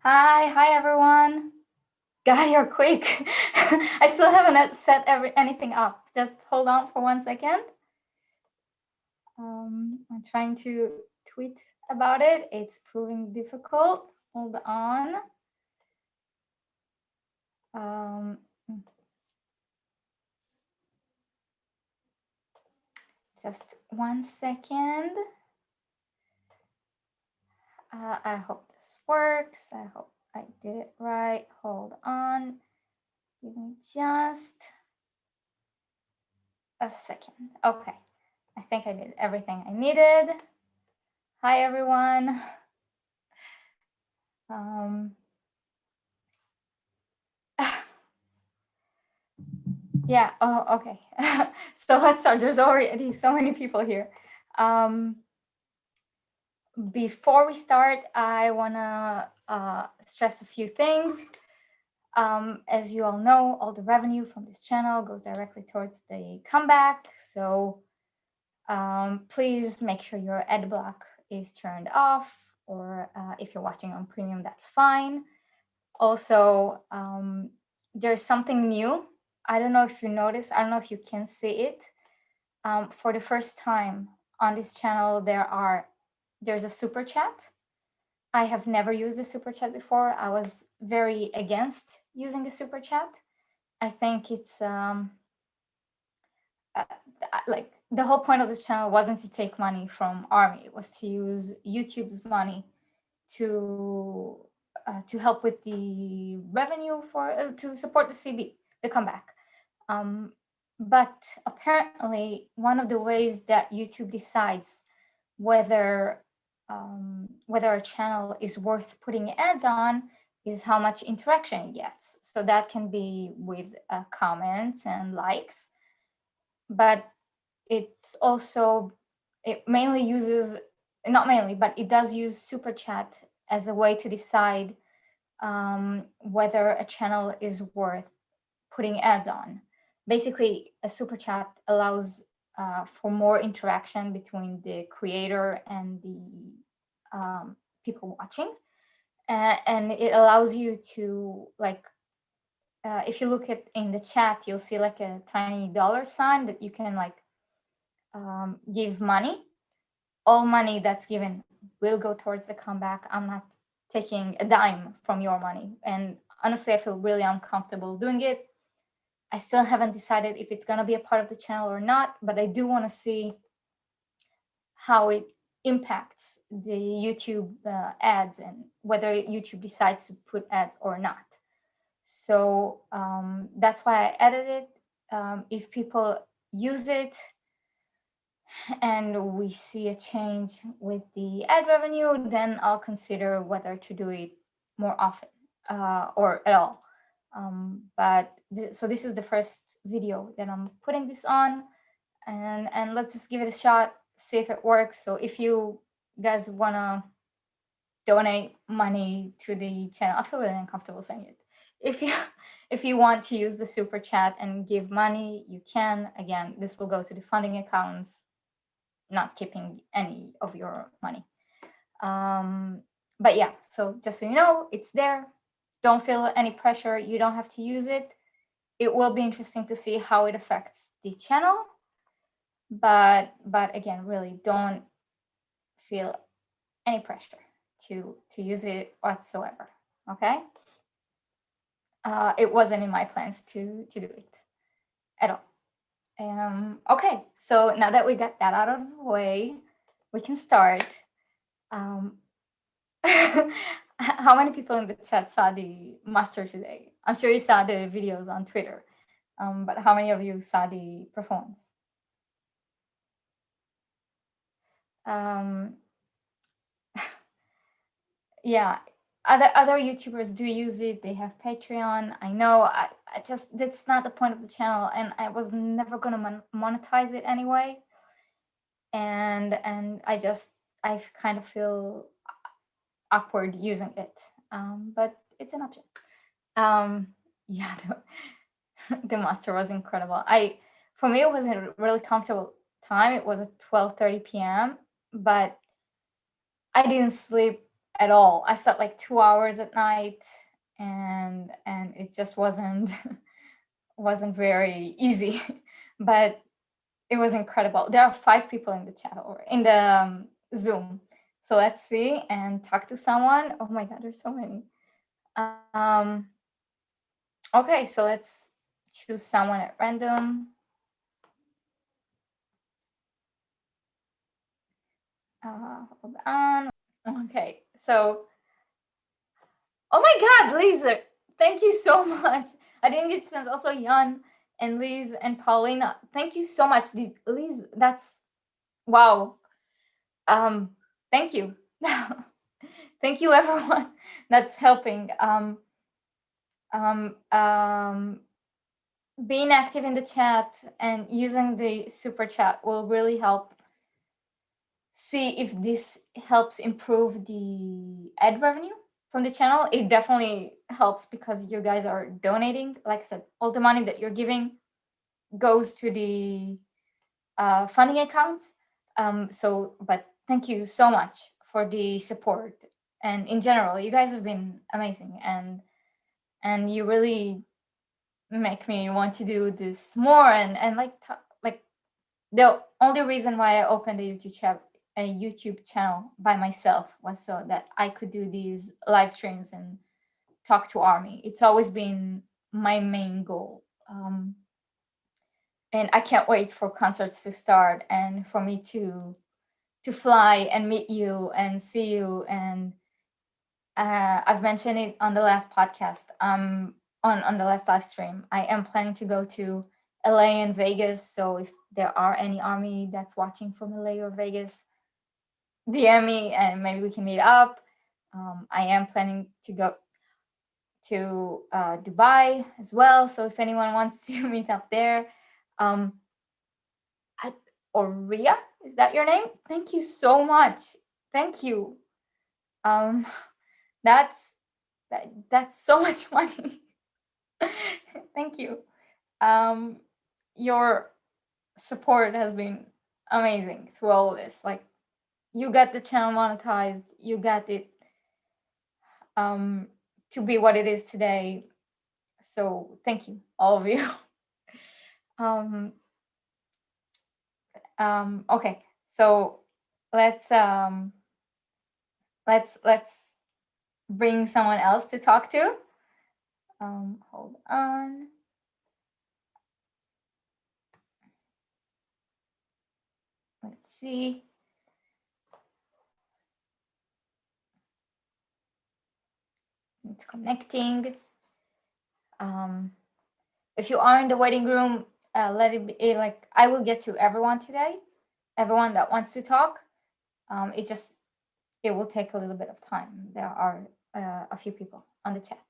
Hi everyone. God, you're quick. I still haven't set anything up. Just hold on for 1 second. I'm trying to tweet about it. It's proving difficult. Hold on. Um, just 1 second. I hope this works. I hope I did it right. Hold on. Give me just a second. Okay. I think I did everything I needed. Hi everyone. Um, yeah. Oh, okay. So let's start. There's already so many people here. Before we start, I want to stress a few things. As you all know, all the revenue from this channel goes directly towards the comeback. So please make sure your ad block is turned off, or if you're watching on premium, that's fine. Also, there's something new. I don't know if you noticed, I don't know if you can see it. For the first time on this channel, there's a super chat. I have never used a super chat before. I was very against using a super chat. I think it's like the whole point of this channel wasn't to take money from Army. It was to use YouTube's money to help with the revenue for to support the CB, the comeback. But apparently, one of the ways that YouTube decides whether whether a channel is worth putting ads on is how much interaction it gets. So that can be with comments and likes, but it's also, it mainly uses, not mainly, but it does use super chat as a way to decide whether a channel is worth putting ads on. Basically, a super chat allows for more interaction between the creator and the people watching, and it allows you to, like, if you look at in the chat, you'll see like a tiny dollar sign that you can like give money. All money that's given will go towards the comeback. I'm not taking a dime from your money, and honestly, I feel really uncomfortable doing it. I still haven't decided if it's going to be a part of the channel or not, but I do want to see how it impacts the YouTube ads and whether YouTube decides to put ads or not. So that's why I added it. If people use it and we see a change with the ad revenue, then I'll consider whether to do it more often or at all. So this is the first video that I'm putting this on, and let's just give it a shot, see if it works. So if you guys want to donate money to the channel, I feel really uncomfortable saying it. If you want to use the super chat and give money, you can. Again, this will go to the funding accounts, not keeping any of your money. But yeah, so just so you know, it's there. Don't feel any pressure. You don't have to use it. It will be interesting to see how it affects the channel. But again, really don't feel any pressure to use it whatsoever. Okay. It wasn't in my plans to do it at all. Okay, so now that we got that out of the way, we can start. How many people in the chat saw the master today? I'm sure you saw the videos on Twitter, but how many of you saw the performance? Yeah, other YouTubers do use it. They have Patreon. I know. I just, that's not the point of the channel, and I was never gonna monetize it anyway. And I kind of feel awkward using it, but it's an option. Yeah, the master was incredible. For me, it was a really comfortable time. It was at 12:30 p.m., but I didn't sleep at all. I slept like 2 hours at night, and it just wasn't wasn't very easy, but it was incredible. There are 5 people in the chat or in the Zoom. So let's see and talk to someone. Oh my God, there's so many. Okay, so let's choose someone at random. Hold on. Okay, so, oh my God, Lisa, thank you so much. I didn't get to send also Jan and Liz and Paulina. Thank you so much. Liz, that's wow. Thank you. Thank you, everyone that's helping. Being active in the chat and using the super chat will really help see if this helps improve the ad revenue from the channel. It definitely helps because you guys are donating. Like I said, all the money that you're giving goes to the funding accounts. But thank you so much for the support. And in general, you guys have been amazing, and you really make me want to do this more. And like the only reason why I opened a YouTube channel by myself was so that I could do these live streams and talk to Army. It's always been my main goal. And I can't wait for concerts to start and for me to fly and meet you and see you. And I've mentioned it on the last podcast, on the last live stream. I am planning to go to LA and Vegas. So if there are any Army that's watching from LA or Vegas, DM me and maybe we can meet up. I am planning to go to Dubai as well. So if anyone wants to meet up there, Ria, is that your name? Thank you so much. Thank you. That's so much money. Thank you. Your support has been amazing through all of this. Like, you got the channel monetized, you got it to be what it is today. So thank you, all of you. Okay, so let's bring someone else to talk to. Hold on. Let's see. It's connecting. If you are in the waiting room, let it be like I will get to everyone today, everyone that wants to talk. It will take a little bit of time. There are a few people on the chat.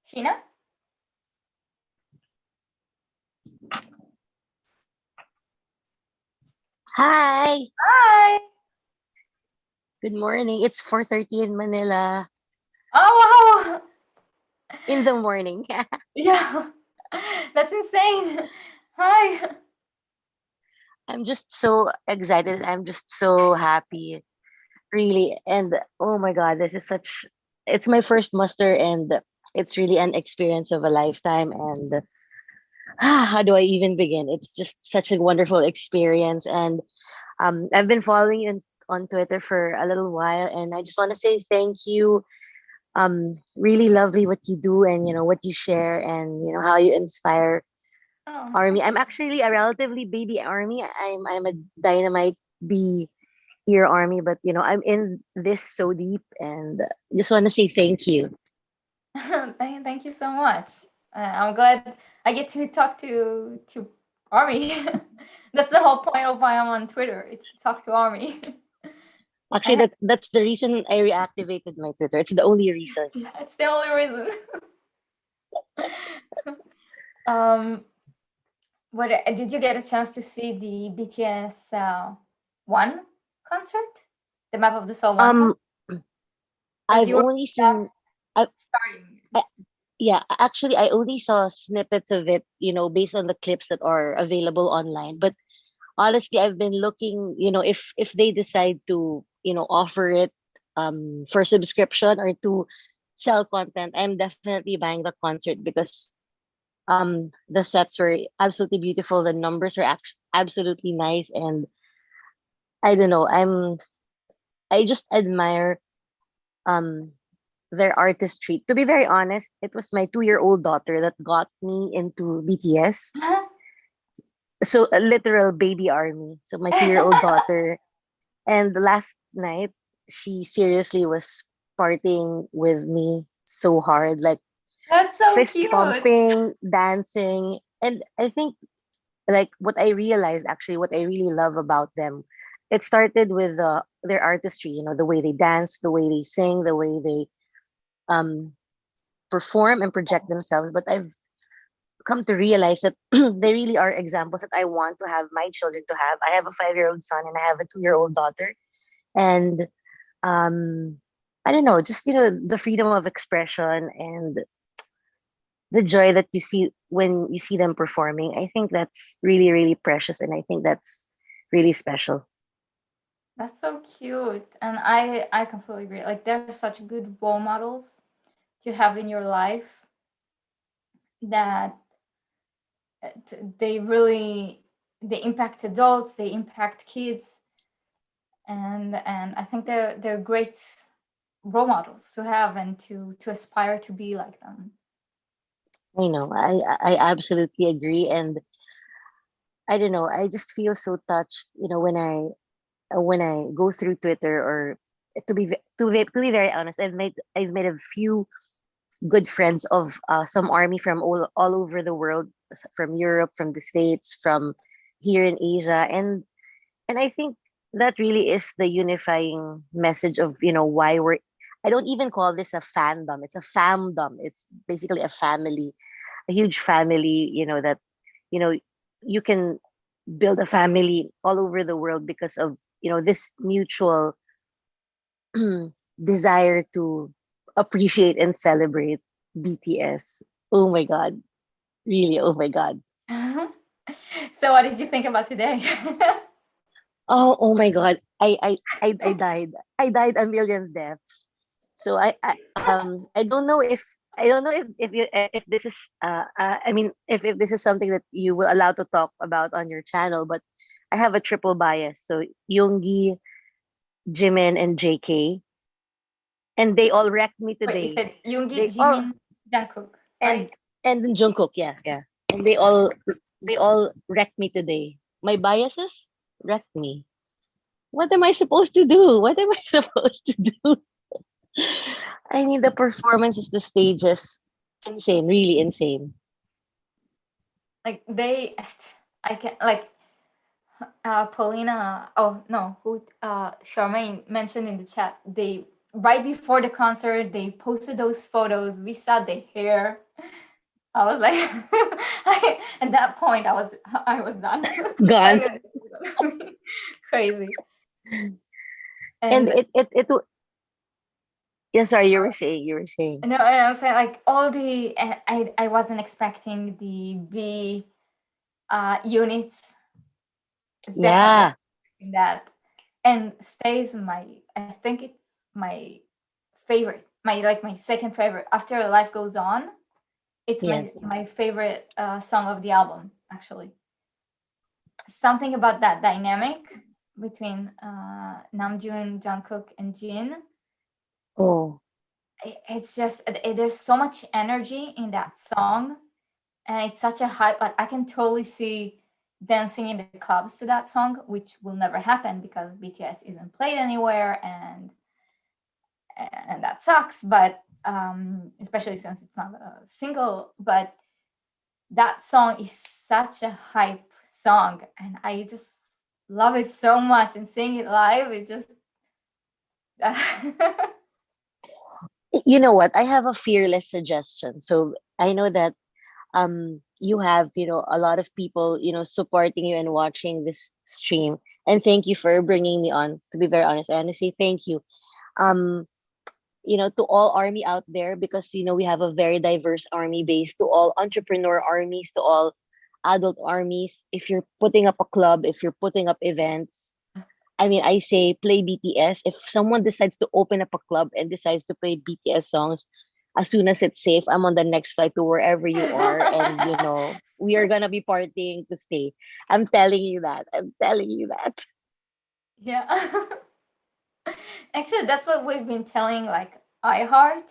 Sheena? Hi. Hi. Good morning. It's 4:30 in Manila. Oh, wow. In the morning. Yeah. That's insane. Hi. I'm just so excited. I'm just so happy. Really. And oh my God, it's my first muster and it's really an experience of a lifetime. And how do I even begin? It's just such a wonderful experience. And I've been following you on Twitter for a little while, and I just want to say thank you. Really lovely what you do, and what you share, and how you inspire Army. I'm actually a relatively baby Army. I'm a dynamite B year Army, but I'm in this so deep, and just want to say thank you. Thank you so much. I'm glad I get to talk to Army. That's the whole point of why I'm on Twitter. It's to talk to Army. Actually, that's the reason I reactivated my Twitter. It's the only reason. Yeah, it's the only reason. What did you get a chance to see the BTS one concert, the Map of the Soul one concert? I've You were only seen. I, starting. I yeah, actually, I only saw snippets of it, based on the clips that are available online. But honestly, I've been looking, if they decide to, offer it for subscription or to sell content, I'm definitely buying the concert because the sets were absolutely beautiful. The numbers were absolutely nice, and I don't know, I just admire um their artistry. To be very honest, it was my 2-year-old daughter that got me into BTS. So a literal baby army. So my 2-year-old daughter, and last night she seriously was partying with me so hard, like That's so fist cute. pumping, dancing. And I think, like, what I realized, actually, what I really love about them, it started with their artistry, the way they dance, the way they sing, the way they um perform and project themselves. But I've come to realize that they really are examples that I want to have my children to have. I have a 5-year-old son and I have a 2-year-old daughter. And um I don't know, just the freedom of expression and the joy that you see when you see them performing. I think that's really, really precious, and I think that's really special. That's so cute. And I completely agree. Like they're such good role models to have in your life that they really they impact adults, they impact kids, and I think they're great role models to have and to aspire to be like them. I know. I absolutely agree, and I don't know. I just feel so touched, when I go through Twitter, or to be very honest, I've made a few good friends of some army from all over the world, from Europe, from the States, from here in Asia, and I think that really is the unifying message of why we're. I don't even call this a fandom; it's a famdom. It's basically a family, a huge family. That you know you can build a family all over the world because of this mutual desire to appreciate and celebrate BTS. Oh my god. Really, oh my god. So what did you think about today? Oh my god. I died. I died a million deaths. So I don't know if this is I mean if this is something that you will allow to talk about on your channel, but I have a triple bias. So Yoongi, Jimin, and JK, and they all wrecked me Wait, you today. said Yoongi, They all Jimin, Jungkook, and right? and Jungkook, yeah, yeah. And they all wrecked me today. My biases wrecked me. What am I supposed to do? What am I supposed to do? I mean, the performances, the stages, insane, really insane. Like they, I can like Paulina. Oh no, who? Charmaine mentioned in the chat. They right before the concert, they posted those photos. We saw the hair. I was like, at that point, I was done. I Gone. knew this was gonna be crazy. And And yeah, sorry, you were saying. no, I was saying like all the I wasn't expecting the B units. Definitely Yeah, expecting that. And stays my I think it's my favorite. My second favorite after Life Goes On. It's my yes. my favorite song of the album actually. Something about that dynamic between Namjoon, Jungkook, and Jin. Oh, It's just there's so much energy in that song, and it's such a hype. Like I can totally see dancing in the clubs to that song, which will never happen because BTS isn't played anywhere, and that sucks. But especially since it's not a single, but that song is such a hype song, and I just love it so much. And seeing it live, it just you know what? I have a fearless suggestion. So I know that you have a lot of people supporting you and watching this stream, and thank you for bringing me on. To be very honest, I want to say thank you. um to all army out there, because we have a very diverse army base, to all entrepreneur armies, to all adult armies. If you're putting up a club, if you're putting up events, I mean, I say play BTS. If someone decides to open up a club and decides to play BTS songs, as soon as it's safe, I'm on the next flight to wherever you are, and we are gonna be partying to stay. I'm telling you that. I'm telling you that. Yeah. Actually, that's what we've been telling like iHeart,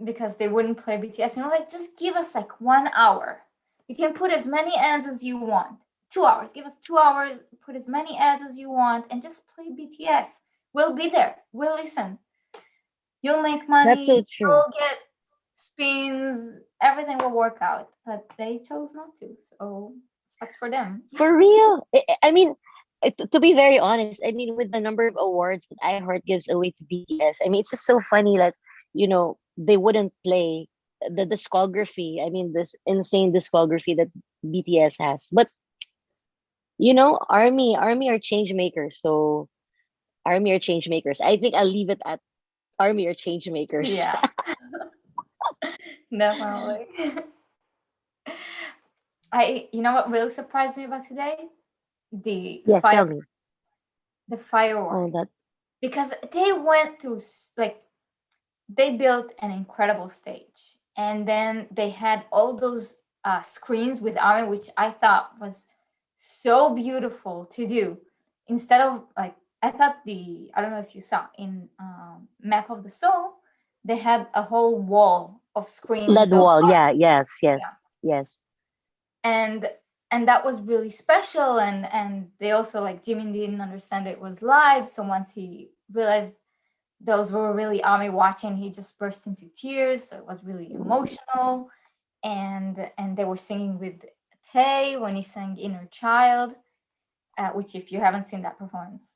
because they wouldn't play BTS. Like just give us like 1 hour. You can put as many ads as you want. 2 hours. Give us 2 hours. Put as many ads as you want, and just play BTS. We'll be there. We'll listen. You'll make That's money. so true. You'll get spins. Everything will work out. But they chose not to. So sucks for them. For real. I mean, to be very honest, I mean, with the number of awards that iHeart gives away to BTS, I mean, it's just so funny that, they wouldn't play the discography. I mean, this insane discography that BTS has. But, Army are change makers. So, Army are change makers. I think I'll leave it at Army are change makers. Yeah, definitely. You know what really surprised me about today? The Yes, fire, tell me. the Oh, fireworks, that because they went through like they built an incredible stage, and then they had all those screens with army, which I thought was so beautiful to do. Instead of like, I thought I don't know if you saw in Map of the Soul, they had a whole wall of screens lead of wall. Yeah, yes, yeah, yes, yes. and that was really special. And they also, like, Jimin didn't understand it was live, so once he realized those were really army watching, he just burst into tears, so it was really emotional. And they were singing with Tay when he sang Inner Child, which, if you haven't seen that performance,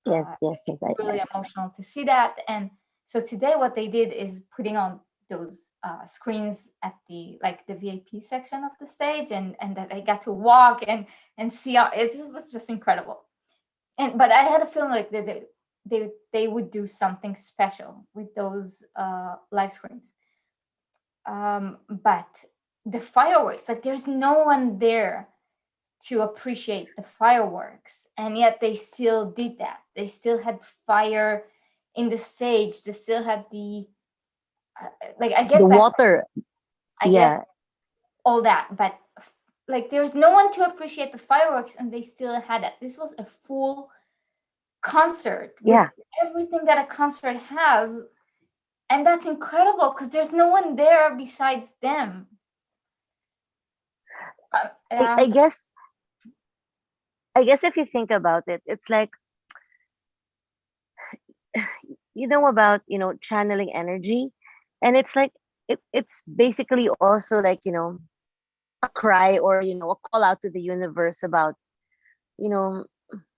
Yes, yes, it's yes. I really emotional to see that. And so today what they did is putting on those screens at the VIP section of the stage, and that I got to walk and see how it was just incredible. But I had a feeling like they would do something special with those live screens. But the fireworks, like, there's no one there to appreciate the fireworks, and yet they still did that. They still had fire in the stage. They still had like, I the get back, water. I get Yeah, all that, but like, there's no one to appreciate the fireworks, and they still had it. This was a full concert with yeah. everything that a concert has, and that's incredible because there's no one there besides them. And I, I I was guess I guess if you think about it, it's like about channeling energy, and it's like it's basically also like a cry, or a call out to the universe about you know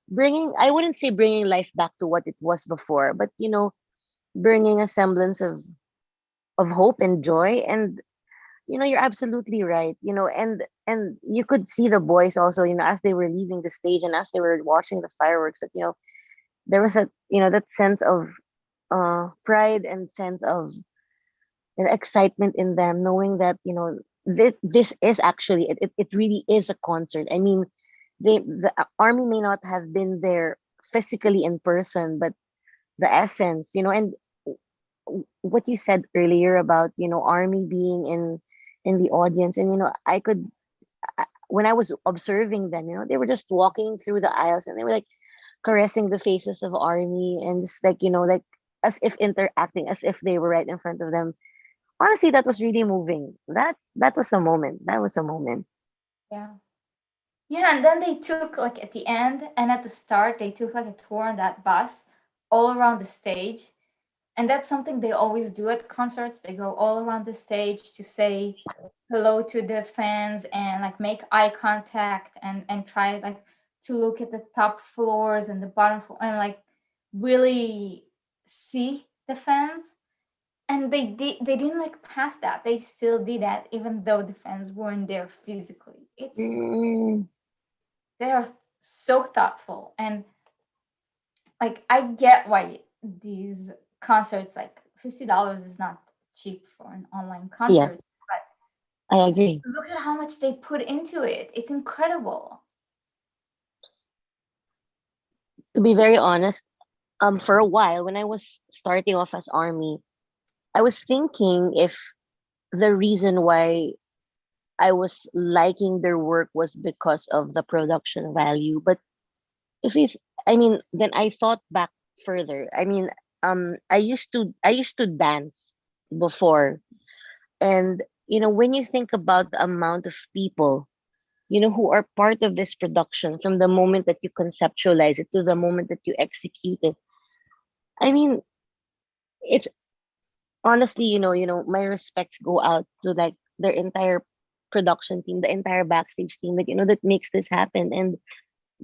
bringing, I wouldn't say bringing life back to what it was before, but bringing a semblance of hope and joy. And you're absolutely right. And you could see the boys also, as they were leaving the stage and as they were watching the fireworks, that there was a that sense of pride and sense of excitement in them, knowing that this is actually it really is a concert. I mean, the army may not have been there physically in person, but the essence, and what you said earlier about army being in the audience. And I could, when I was observing them, they were just walking through the aisles, and they were like caressing the faces of army, and just like like as if interacting, as if they were right in front of them. Honestly, that was really moving. That was a moment. That was a moment. Yeah. Yeah, and then they took, like, at the end and at the start, they took like a tour on that bus all around the stage. And that's something they always do at concerts. They go all around the stage to say hello to the fans and, like, make eye contact and try, like, to look at the top floors and the bottom floor, and, like, really see the fans. And they didn't, like, pass that. They still did that even though the fans weren't there physically. Mm, They are so thoughtful, and, like, I get why these concerts, like $50 is not cheap for an online Yeah, concert. But I agree. look at how much they put into it. It's incredible. To be very honest, for a while when I was starting off as army, I was thinking if the reason why I was liking their work was because of the production value. But if it's, I mean, then I thought back further. I mean, I used to dance before, and when you think about the amount of people, who are part of this production from the moment that you conceptualize it to the moment that you execute it. I mean, it's honestly, my respects go out to like their entire production team, the entire backstage team that makes this happen. And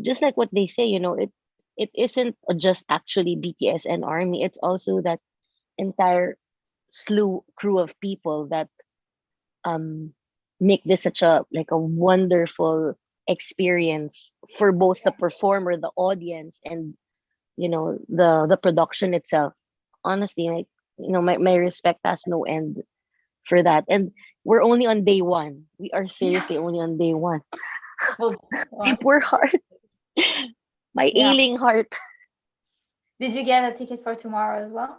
just like what they say, it isn't just actually BTS and Army. It's also that entire slew crew of people that um make this such a like a wonderful experience for both the performer, the audience, and the production itself. Honestly, like my respect has no end for that. And we're only on day one. We are Yeah. seriously only on day one. Well, My well, poor heart, my yeah. ailing heart. Did you get a ticket for tomorrow as well?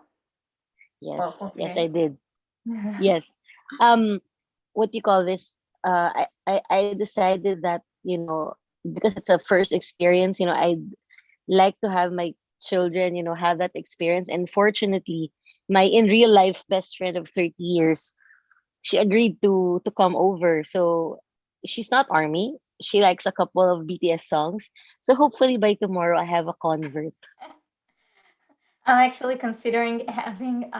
Or Yes, for yes, today? I did. Yes. Um, what do you call this? I decided that because it's a first experience, I'd like to have my children, have that experience. And fortunately, my in real life best friend of 30 years, she agreed to come over. So she's not army. She likes a couple of BTS songs. So hopefully by tomorrow I have a convert. I'm actually considering having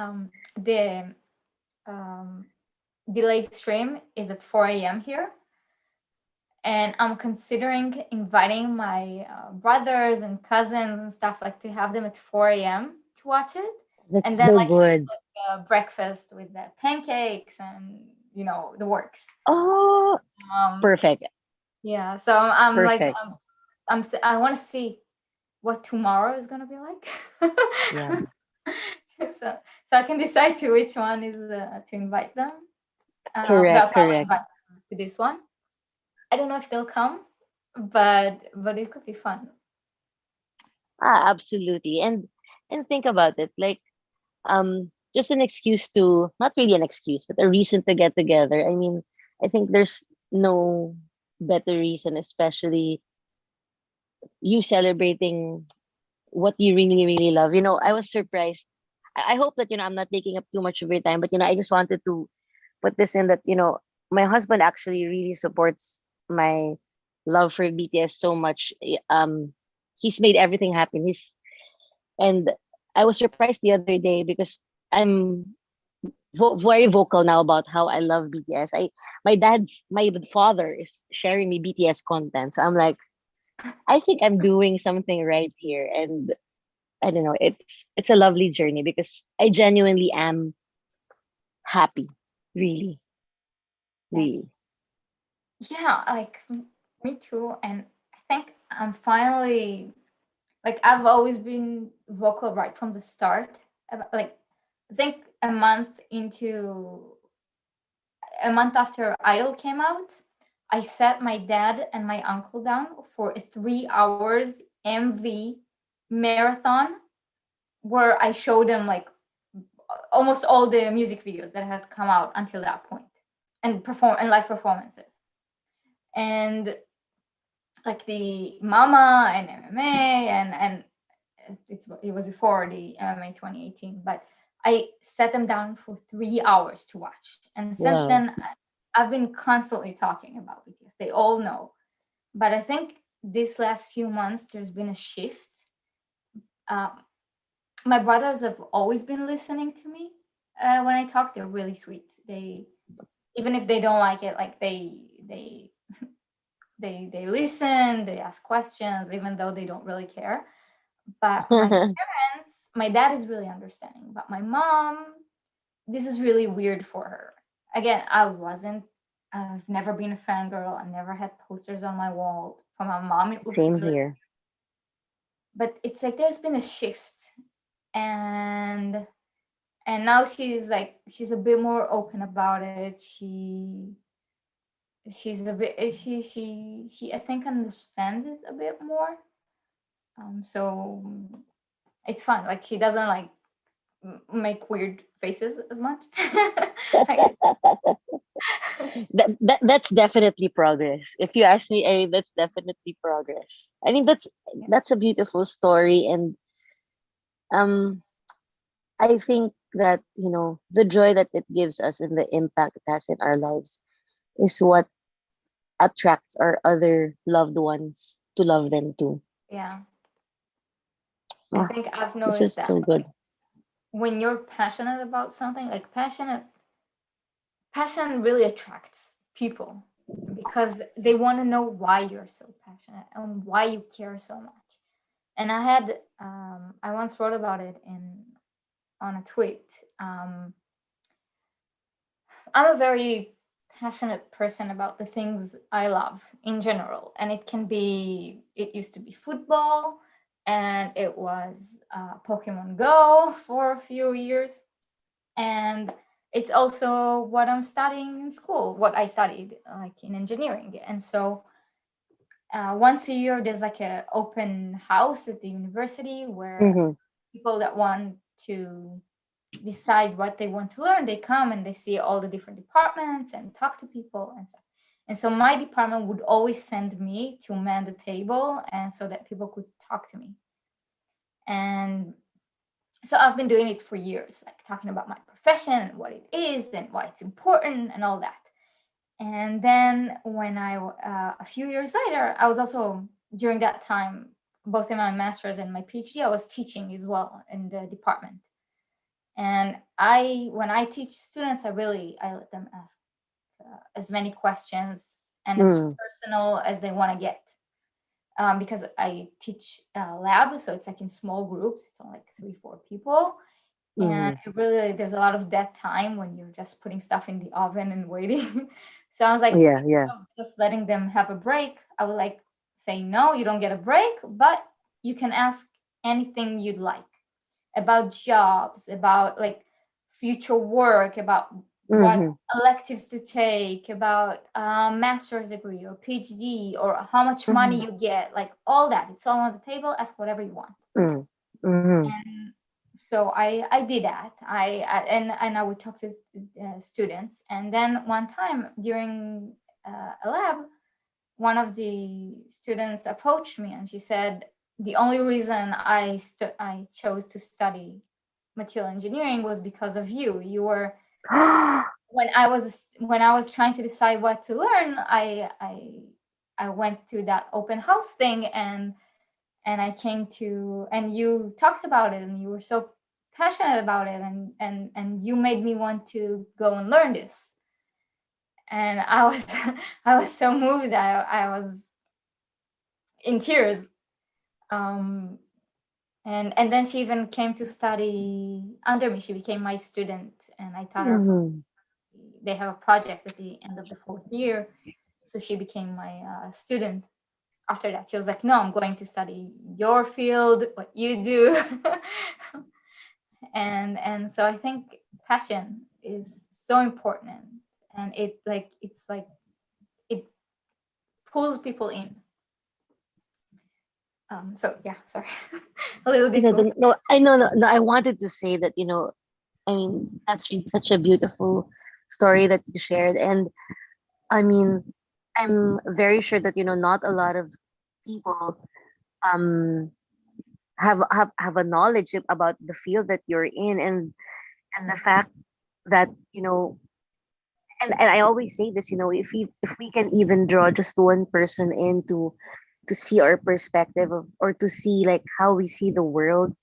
the um, delayed stream is at 4 a.m. here. And I'm considering inviting my brothers and cousins and stuff, like to have them at 4 a.m. to watch it. That's And then so like have good. like a breakfast with the pancakes and the works. Oh, Um, perfect. yeah, so I'm like Perfect. I want to see what tomorrow is gonna be like. Yeah. so so I can decide to which one is to invite them. They'll Correct, probably correct. invite to this one. I don't know if they'll come, but it could be fun. Absolutely. And think about it. Like just an excuse to not really an excuse, but a reason to get together. I mean, I think there's no better reason, especially you celebrating what you really, really love. I was surprised. I hope that, I'm not taking up too much of your time, but, I just wanted to put this in that, my husband actually really supports my love for BTS so much. He's made everything happen. And I was surprised the other day because I'm very vocal now about how I love BTS. My father is sharing me BTS content. So I'm like, I think I'm doing something right here. And I don't know, it's a lovely journey because I genuinely am happy. Really, Yeah, really. yeah, like me too. And I think I'm finally like I've always been vocal right from the start. Like I think a month after Idol came out, I sat my dad and my uncle down for a 3 hours MV marathon where I showed them like almost all the music videos that had come out until that point and perform and live performances. And like the Mama and MMA and it was before the MMA 2018, but I set them down for 3 hours to watch. And since Wow. then, I've been constantly talking about BTS. They all know. But I think this last few months, there's been a shift. Um, my brothers have always been listening to me when I talk. They're really sweet. They even if they don't like it, like they listen. They ask questions, even though they don't really care. But my dad is really understanding. But my mom, this is really weird for her. Again, I've never been a fangirl. I never had posters on my wall. For my mom, it looks Same really, here. but it's like there's been a shift. And And now she's a bit more open about it. She's a bit she I think understands it a bit more. So it's fun. Like she doesn't like make weird faces as much. Like, That's definitely progress. If you ask me, I mean, that's definitely progress. I mean, yeah, that's a beautiful story, and um, I think that the joy that it gives us and the impact it has in our lives is what attracts our other loved ones to love them too. yeah. I Ah, think I've this noticed is that so good. like when you're passionate about something, like passion really attracts people because they want to know why you're so passionate and why you care so much. And I once wrote about it in on a tweet. Um, I'm a very passionate person about the things I love in general, and it used to be football, and it was Pokemon Go for a few years, and it's also what I'm studying in school, what I studied like in engineering. And so once a year there's like a open house at the university where Mm-hmm. people that want to decide what they want to learn, they come and they see all the different departments and talk to people and stuff. And so my department would always send me to man the table and so that people could talk to me. And so I've been doing it for years, like talking about my profession and what it is and why it's important and all that. And then a few years later, I was also during that time, both in my master's and my PhD, I was teaching as well in the department. And when I teach students, I let them ask as many questions and as Mm, personal as they want to get. Because I teach lab, so it's like in small groups. It's only like 3, 4 people, and mm-hmm. it really there's a lot of dead time when you're just putting stuff in the oven and waiting. So I was like, Yeah, yeah. instead of just letting them have a break, I would like say, no, you don't get a break, but you can ask anything you'd like about jobs, about like future work, about what Mm-hmm. electives to take, about master's degree or PhD, or how much Mm-hmm. money you get, like all that. It's all on the table. Ask whatever you want. Mm, mm-hmm. And so I did that. And I would talk to students. And then one time during a lab, one of the students approached me and she said, the only reason I chose to study material engineering was because of you. You were when I was trying to decide what to learn, I went to that open house thing, and I came to, and you talked about it and you were so passionate about it, and you made me want to go and learn this. And I was I was so moved. I was in tears. Um, and then she even came to study under me. She became my student, and I taught her. Mm-hmm. They have a project at the end of the 4th year, so she became my student. After that, she was like, "No, I'm going to study your field, what you do." And so I think passion is so important, and it's like it pulls people in. So yeah, sorry, a little detour. No, I know, no, no, I wanted to say that, I mean, that's such a beautiful story that you shared. And I mean, I'm very sure that, not a lot of people um have a knowledge about the field that you're in, and the fact that, and I always say this, if we can even draw just one person in to see our perspective of, or to see like how we see the world.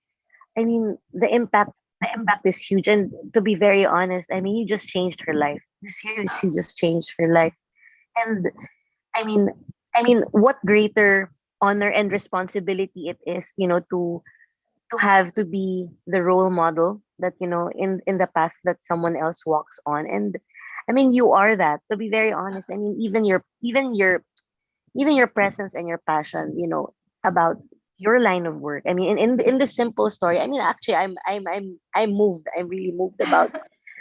I mean, the impact is huge. And to be very honest, I mean, you just changed her life. You seriously just changed her life. And I mean, what greater honor and responsibility it is, to have to be the role model that, in the path that someone else walks on. And I mean, you are that. To be very honest, I mean, even your presence and your passion, about your line of work. I mean, in the simple story, I mean, actually, I'm moved. I'm really moved about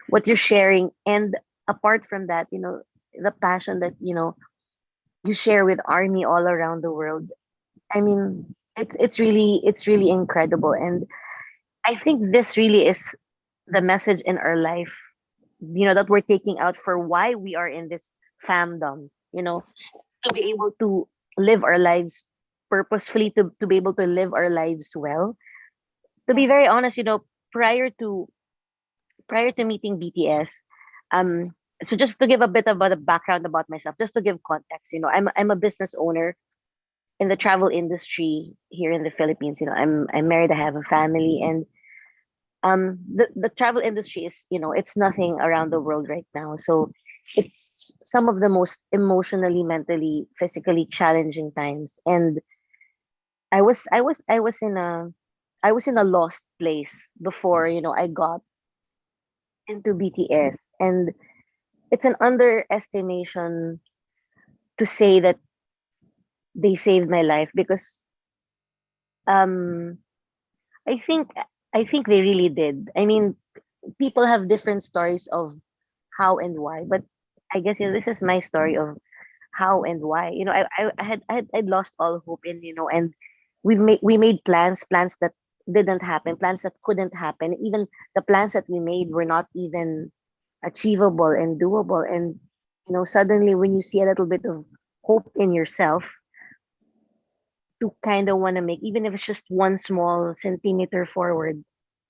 what you're sharing, and apart from that, the passion that you share with army all around the world. I mean, it's really incredible, and I think this really is the message in our life, that we're taking out for why we are in this fandom. To be able to live our lives purposefully, to be able to live our lives well. To be Yeah. very honest, prior to prior to meeting BTS, um, so just to give a bit about the background about myself, just to give context, I'm a business owner in the travel industry here in the Philippines. I'm married, I have a family, and the travel industry is, it's nothing around the world right now. So it's some of the most emotionally, mentally, physically challenging times. And I was in a lost place before, I got into BTS. And it's an underestimation to say that they saved my life, because um I think I think they really did. I mean, people have different stories of how and why, but I guess, this is my story of how and why. I'd lost all hope in, and we made plans that didn't happen, plans that couldn't happen. Even the plans that we made were not even achievable and doable. And suddenly, when you see a little bit of hope in yourself, to kind of want to make, even if it's just one small centimeter forward,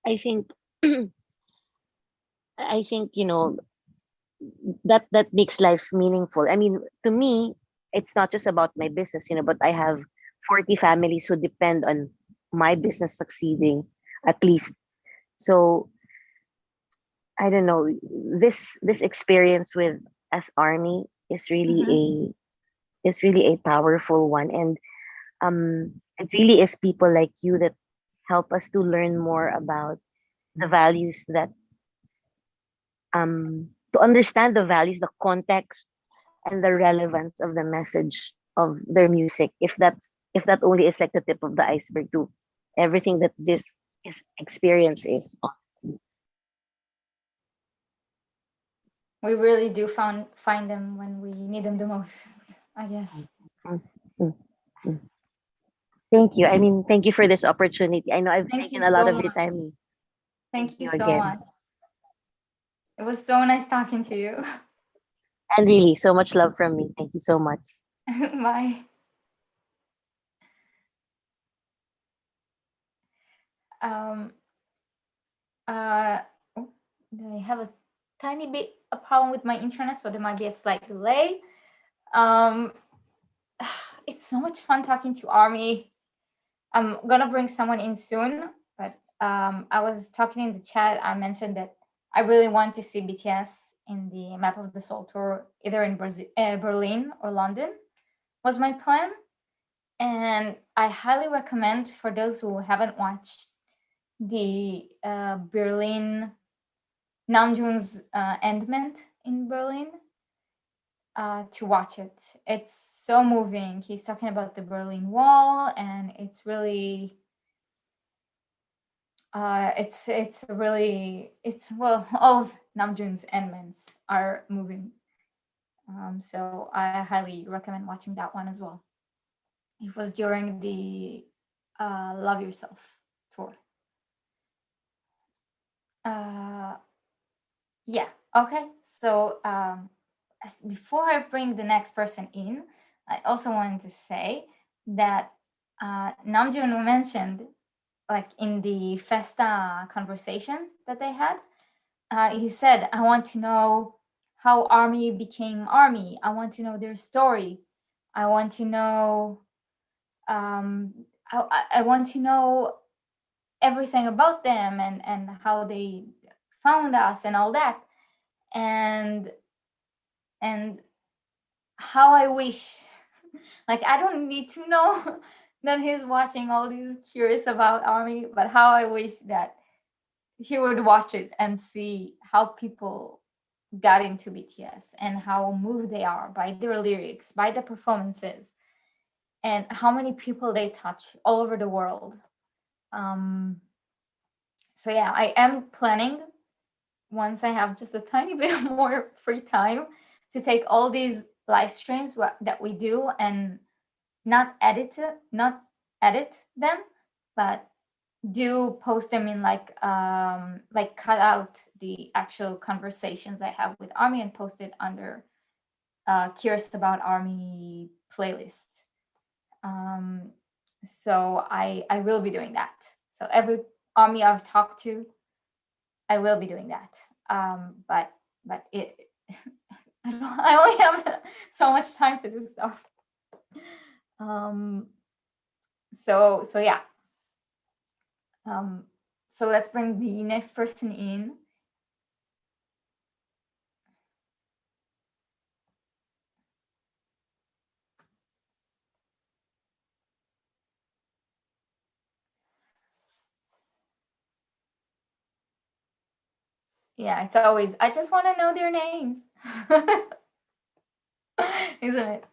I think I think that makes life meaningful. I mean, to me, it's not just about my business, but I have 40 families who depend on my business succeeding, at least. So I don't know. This experience with as army Mm-hmm. is really a powerful one, and it really is people like you that help us to learn more about the values that to understand the values, the context, and the relevance of the message of their music. If that only is like the tip of the iceberg to everything that this is experience is. We really do find them when we need them the most, I guess. Mm, mm, mm. Thank you. I mean, thank you for this opportunity. I know I've Thank you taken a lot so of your much. time. Thank Thank you you so again. much. It was so nice talking to you. And really, so much love from me. Thank you so much. Bye. Um, uh, oh, I have a tiny bit a problem with my internet, so there might be a slight delay. Um, it's so much fun talking to Army. I'm gonna bring someone in soon, but I was talking in the chat. I mentioned that I really want to see BTS in the Map of the Soul tour, either in Berlin or London. Was my plan, and I highly recommend for those who haven't watched the Berlin Namjoon's Endment in Berlin to watch it. It's so moving. He's talking about the Berlin Wall, and it's well, all of Namjoon's Endments are moving. So I highly recommend watching that one as well. It was during the Love Yourself tour. Uh, yeah. Okay. So before I bring the next person in, I also wanted to say that Namjoon mentioned, like in the Festa conversation that they had, he said, "I want to know how Army became Army. I want to know their story. I want to know. I want to know everything about them and how they found us and all that." And and how I wish, like, I don't need to know that he's watching all these curious about Army, but how I wish that he would watch it and see how people got into BTS and how moved they are by their lyrics, by the performances. and how many people they touch all over the world. So yeah, I am planning, once I have just a tiny bit more free time, to take all these live streams that we do and not edit them, but do post them in like cut out the actual conversations I have with Army and post it under Curious About Army playlist. So I will be doing that. So every Army I've talked to, I will be doing that. But it I only have so much time to do stuff. So yeah. So let's bring the next person in. Yeah, it's always, I just want to know their names. Isn't it?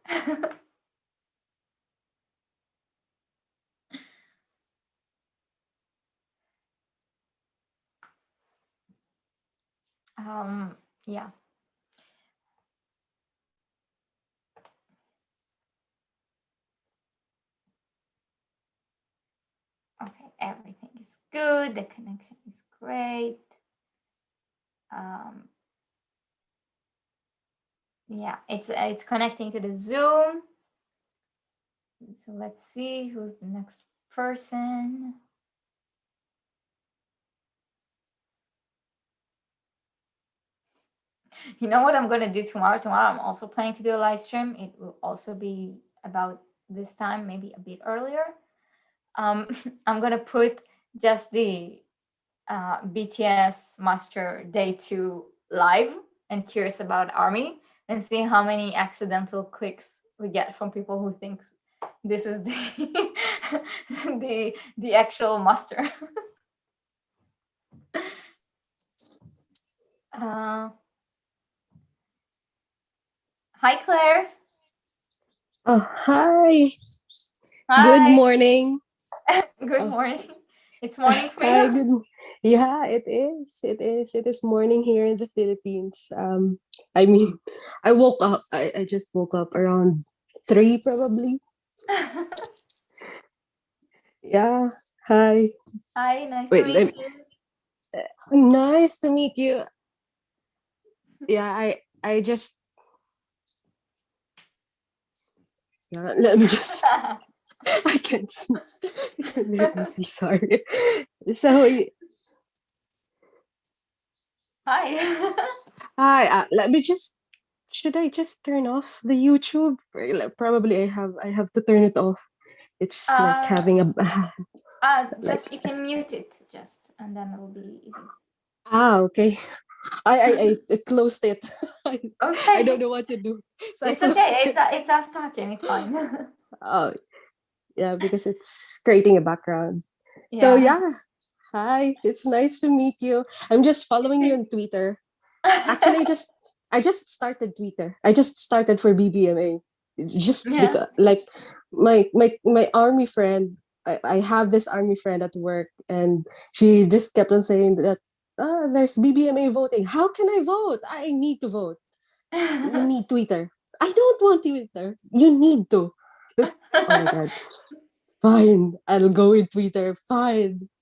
Yeah. Okay, everything is good. The connection is great. Yeah, it's connecting to the Zoom. So let's see who's the next person. You know what I'm going to do tomorrow? Tomorrow I'm also planning to do a live stream. It will also be about this time, maybe a bit earlier. I'm going to put just the BTS Master Day 2 live and Curious About Army, and see how many accidental clicks we get from people who think this is the actual master. Hi, Claire. Oh, hi. Hi. Good morning. Good morning. It's morning for Hi, you? Yeah, it is. It is morning here in the Philippines. I mean, I woke up. I just woke up around 3 probably. Yeah. Hi. Hi, nice to Wait, meet you. nice to meet you. Yeah, I just yeah, let me just I can't see. Let me see, sorry. So Hi. hi, let me just should I just turn off the YouTube? Probably I have to turn it off. It's like having a like Just you can mute it just, and then it will be easy. okay. I closed it. I don't Okay. know what to do. So I It's closed okay. it. It's us talking. It's fine. Oh yeah, because it's creating a background. So Yeah. yeah. Hi, it's nice to meet you. I'm just following you on Twitter. Actually, I just started Twitter. I just started for BBMA. Just Yeah. because like my army friend, I have this army friend at work, and she just kept on saying that there's BBMA voting. How can I vote? I need to vote. You need Twitter. I don't want Twitter. You need to. Oh my god. Fine. I'll go with Twitter. Fine.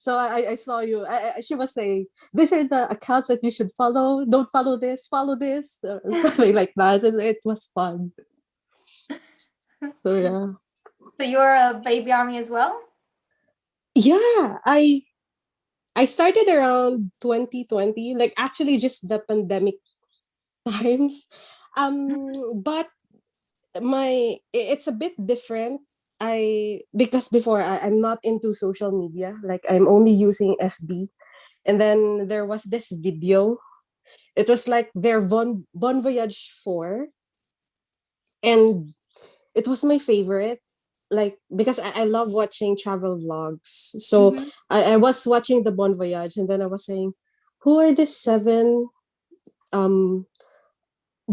So I saw you. She was saying, these are the accounts that you should follow. Don't follow this, something like that. And it was fun. So yeah. So you're a baby army as well? Yeah, I started around 2020, like actually just the pandemic times. But it's a bit different. Because before I'm not into social media, like I'm only using FB. And then there was this video. It was like their Bon Voyage 4. And it was my favorite. Like, because I love watching travel vlogs. So Mm-hmm. I was watching the Bon Voyage, and then I was saying, who are the seven um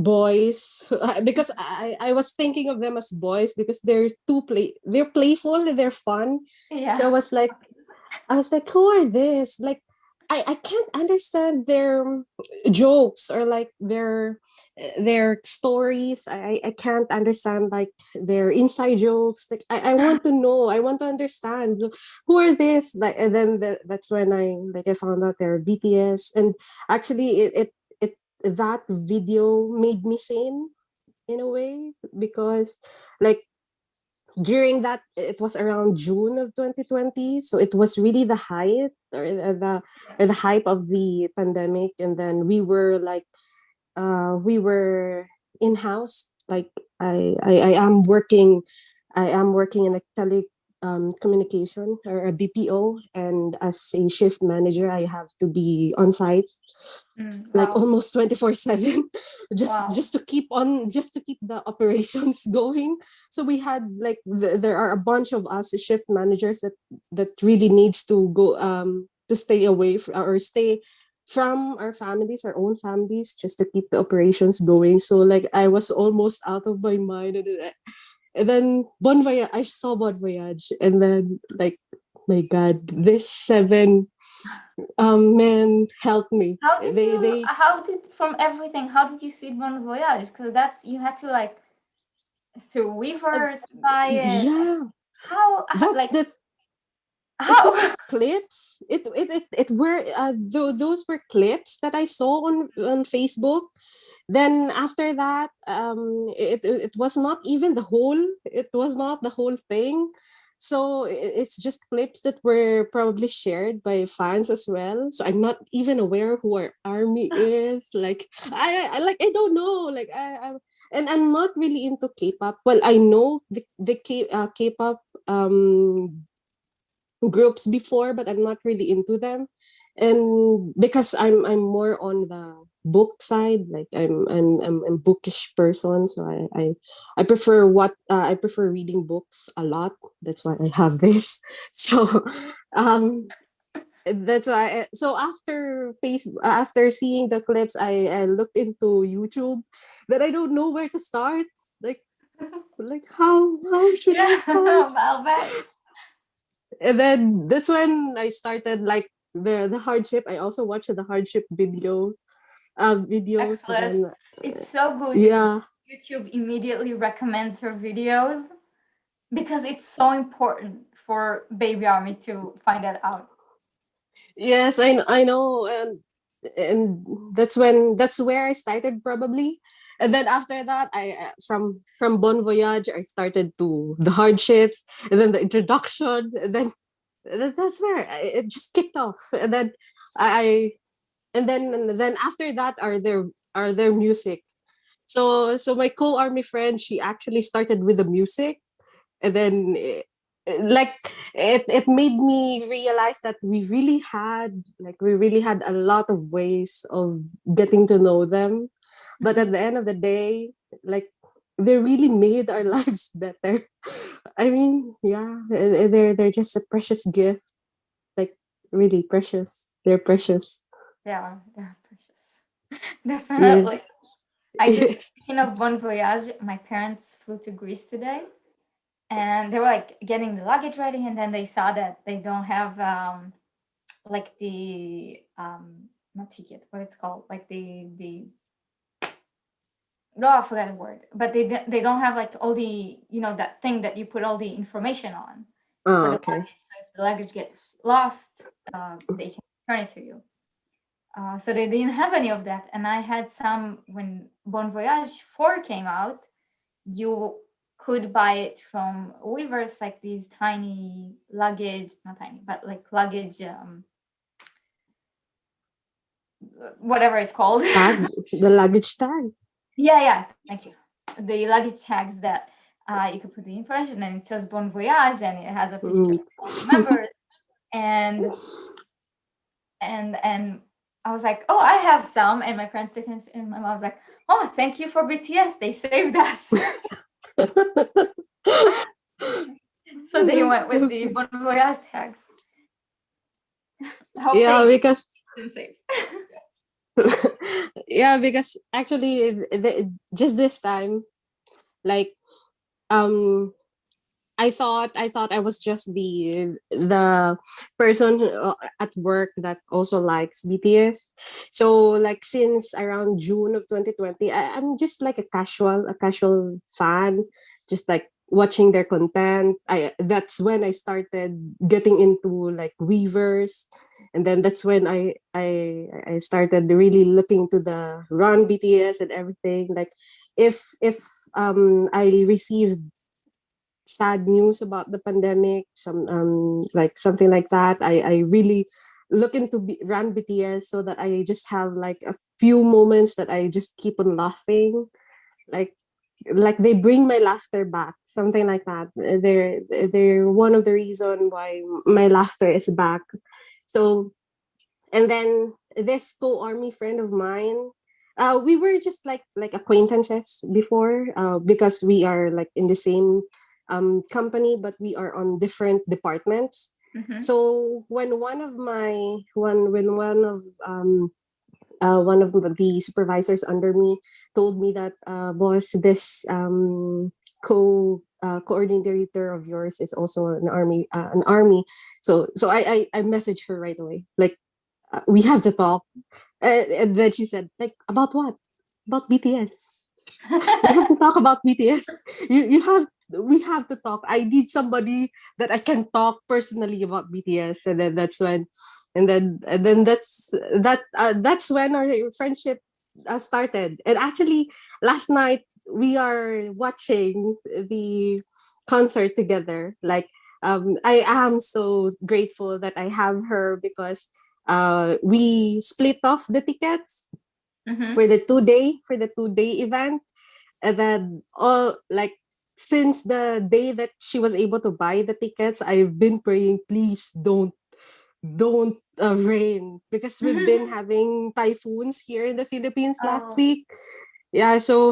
boys because I was thinking of them as boys because they're playful, they're fun. So Yeah. I was like, who are this? Like, I can't understand their jokes or like their stories. I can't understand like their inside jokes. Like, I want to know. I want to understand. So, who are this? Like, and then that's when I found out they're BTS. And actually, it that video made me sane in a way because like during that it was around June of 2020, so it was really the height or the hype of the pandemic. And then we were in house. Like I am working, in a communication or a BPO, and as a shift manager I have to be on site like Wow. almost 24/7 Wow. just to keep the operations going. So we had like there are a bunch of us shift managers that really needs to go to stay away or stay from our own families, just to keep the operations going. So like I was almost out of my mind. And then Bon Voyage, I saw Bon Voyage, and then like, my God, this seven men help me. They How did, from everything, how did you see Bon Voyage? Because that's, you had to like, through uh, Weavers, buy it. yeah, that's Like, the it how? was just clips. It were those were clips that I saw on Facebook. Then after that, it was not even the whole. It was not the whole thing. So it's just clips that were probably shared by fans as well. So I'm not even aware who our army is. Like I don't know. Like and I'm not really into K-pop. Well, I know the K-pop groups before, but I'm not really into them. And because I'm more on the book side, like I'm bookish person, so I prefer I prefer reading books a lot. That's why I have this. So um that's why so after seeing the clips, I looked into YouTube. That I don't know where to start. Like how should I Yeah, start? I'll bet. And then that's when I started like the hardship. I also watched the hardship videos. And Excellent. then It's so good. yeah, YouTube immediately recommends her videos because it's so important for Baby Army to find that out. yes, I know. And that's where I started probably. And then after that, I from Bon Voyage, I started to the hardships, and then the introduction, and then that's where it just kicked off. And then I and then after that are their music. So my co-army friend, she actually started with the music. And then like it made me realize that we really had a lot of ways of getting to know them. But at the end of the day, like, they really made our lives better. I mean, yeah, they're just a precious gift. Like, really precious. They're precious. They're precious. Definitely. Yes. I just, Yes. speaking of Bon Voyage, my parents flew to Greece today, and they were like getting the luggage ready, and then they saw that they don't have like the not ticket, what it's called, like the no, I forgot the word, but they don't have like all the, that thing that you put all the information on for Oh, the okay. luggage. So if the luggage gets lost, they can return it to you. So they didn't have any of that, and I had some when Bon Voyage 4 came out. You could buy it from Weavers, like these tiny luggage, not tiny, but like luggage, whatever it's called. Tag, the luggage tag. Yeah, thank you. The luggage tags that you could put the information, and it says Bon Voyage, and it has a picture Mm. of all the members, and and I was like, oh, I have some, and my parents took it, and my mom was like, oh, thank you for BTS, they saved us. So they went That's with so the cute. Bon Voyage tags. I hope Yeah, they because didn't save. Yeah, because actually, just this time, like, um, I thought I was just the person at work that also likes BTS. So like since around June of 2020, I'm just like a casual fan, just like watching their content. I That's when I started getting into like Weavers, and then that's when I started really looking to the Run BTS and everything. Like if I received sad news about the pandemic, some like something like that, I really look into run BTS so that I just have like a few moments that I just keep on laughing, like they bring my laughter back, something like that. They're one of the reason why my laughter is back. So, and then this co-army friend of mine, we were just like acquaintances before, because we are like in the same company, but we are on different departments. Mm-hmm. So when one of the supervisors under me told me that, boss, this coordinator of yours is also an army. So I messaged her right away, like, we have to talk. And then she said, like, about what? About BTS. We have to talk about BTS. You have We have to talk. I need somebody that I can talk personally about BTS. And then that's when, and then that's when our friendship started. And actually, last night we are watching the concert together. Like, I am so grateful that I have her, because we split off the tickets Mm-hmm. for the 2 day event. And then, like, since the day that she was able to buy the tickets, I've been praying, please don't rain, because we've been having typhoons here in the Philippines last Oh. week. Yeah, so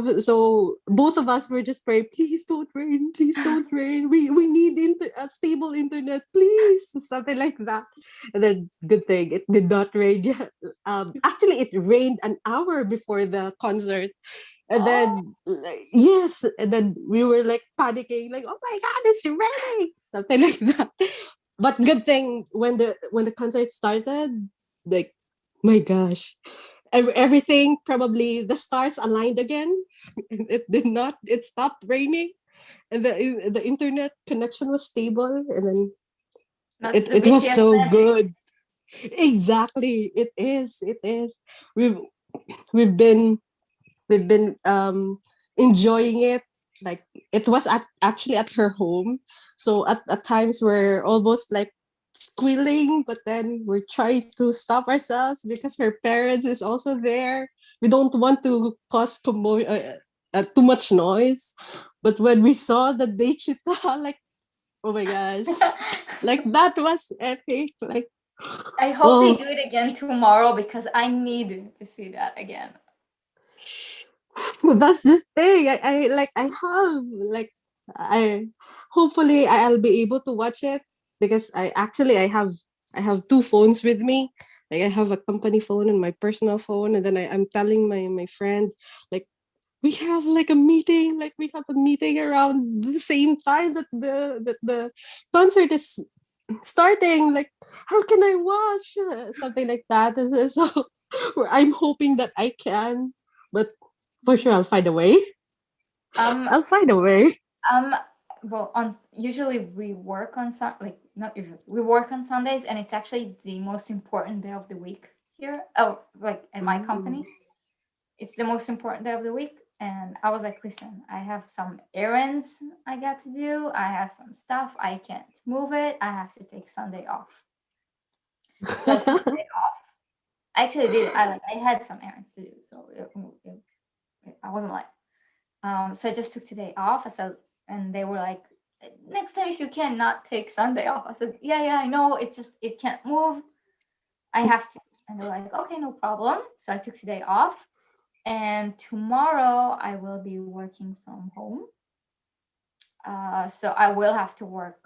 both of us were just praying, please don't rain, please don't rain. We need a stable internet, please, something like that. And then, good thing it did not rain yet. Actually, it rained an hour before the concert. And Oh. then, like, yes, and then we were like panicking, like, oh my god, it's raining, something like that. But good thing, when the concert started, like, my gosh, everything, probably the stars aligned again. It did not. It stopped raining, and the internet connection was stable, and then That's it the it was BTS so magic. good. Exactly, it is. It is. We've we've been we've been enjoying it. Like, it was actually at her home, so at times we're almost like squealing, but then we're trying to stop ourselves because her parents is also there. We don't want to cause too much noise. But when we saw the Daechwita, like, oh my gosh, like, that was epic. Like, I hope they oh, do it again tomorrow because I need to see that again. well, that's the thing. I hopefully I'll be able to watch it, because I have two phones with me. Like, I have a company phone and my personal phone, and then I'm telling my friend, like, we have a meeting around the same time that the concert is starting. Like, how can I watch? Something like that. And so I'm hoping that I can, but for sure I'll find a way. Um, I'll find a way. um, well, on usually we work on like not usually we work on Sundays, and it's actually the most important day of the week here. Oh, like in my Mm. company, it's the most important day of the week. And I was like, listen, I have some errands I got to do. I have some stuff I can't move it. I have to take Sunday off. So I took today off. I actually did. I had some errands to do, so I wasn't like. So I just took today off. I said, and they were like, next time if you can not take Sunday off. I said, yeah, I know. It's just it can't move. I have to. And they're like, okay, no problem. So I took today off, and tomorrow I will be working from home. So I will have to work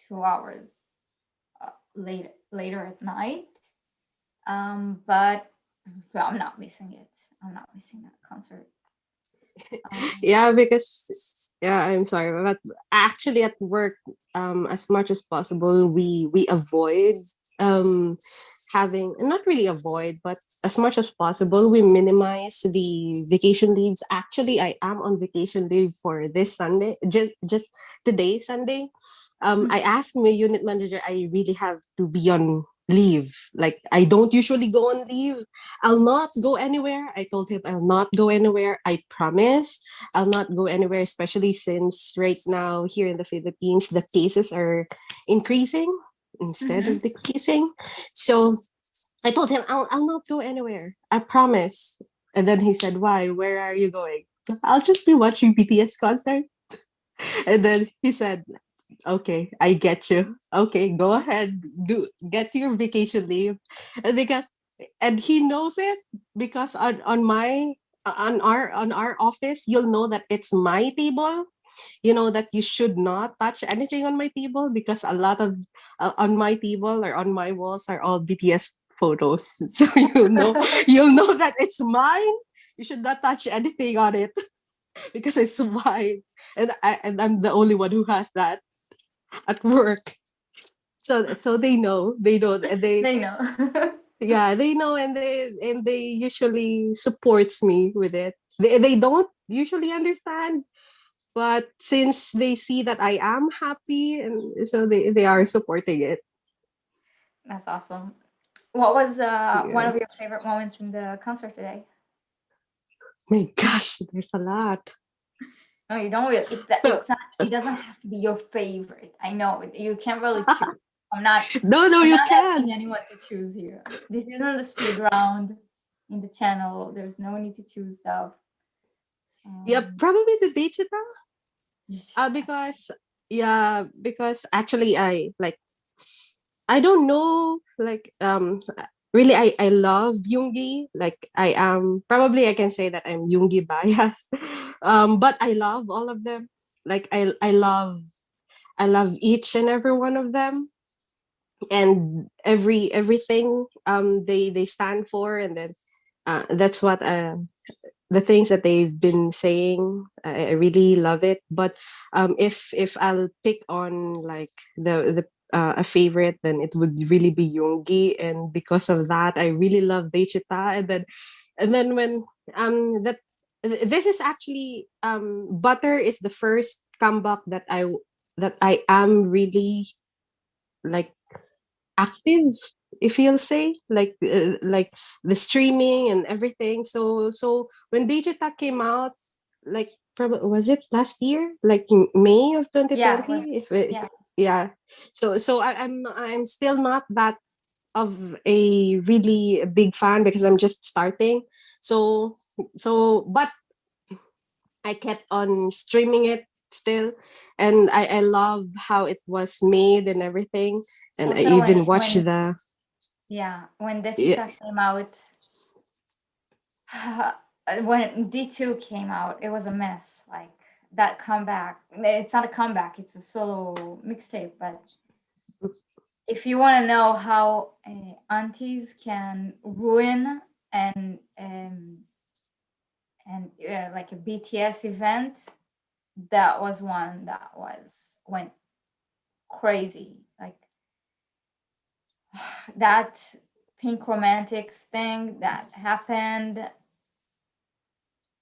2 hours later at night. But Well, I'm not missing it. I'm not missing that concert. Yeah, because yeah, I'm sorry, but actually at work, as much as possible, we avoid um having, not really avoid, but as much as possible we minimize the vacation leaves. Actually, I am on vacation leave for this Sunday, just today, Sunday. I asked my unit manager, I really have to be on leave. Like, I don't usually go on leave. I'll not go anywhere. I told him I'll not go anywhere. I promise I'll not go anywhere, especially since right now here in the Philippines, the cases are increasing instead Mhm. of decreasing. So I told him I'll not go anywhere. I promise. And then he said, why? Where are you going? I'll just be watching BTS concert. And then he said, okay, I get you. Okay, go ahead, do get your vacation leave. And because, and he knows it, because on my on our office, you'll know that it's my table. You know that you should not touch anything on my table, because a lot of on my table or on my walls are all BTS photos. So you'll know that it's mine. You should not touch anything on it because it's mine, and I'm the only one who has that at work. So they know, and they, They know. yeah, they know, and they usually supports me with it. They don't usually understand, but since they see that I am happy, and so they are supporting it. That's awesome. What was one Yeah. of your favorite moments in the concert today? My gosh, there's a lot. No, you don't really. So It's not. It doesn't have to be your favorite. I know you can't really choose. I'm not. no, I'm you not can. asking anyone to choose here. This isn't the speed round in the channel. There's no need to choose stuff. Yeah, Um, probably the Daechwita. just, Because yeah, because actually I don't know, like, really, I love Yoongi. Like, I am, probably I can say that I'm Yoongi biased. But I love all of them. Like, I love each and every one of them, and everything they stand for, and then that's what the things that they've been saying. I really love it. But if I'll pick on, like, the a favorite, then it would really be Yoongi, and because of that, I really love Daechwita. And then when that this is actually, Butter is the first comeback that I am really, like, active, if you'll say, like the streaming and everything. So when Digita came out, like, probably was it last year, like in May of yeah, it was. 2020, Yeah, yeah. So I'm still not that of a really big fan, because I'm just starting. So but I kept on streaming it still, and I love how it was made and everything, and I also even watched the, when yeah, Desita came out, when D2 came out, it was a mess. Like that comeback. It's not a comeback. It's a solo mixtape. But if you want to know how aunties can ruin and like a BTS event, that was one that went crazy. Like that Pink Romantics thing that happened,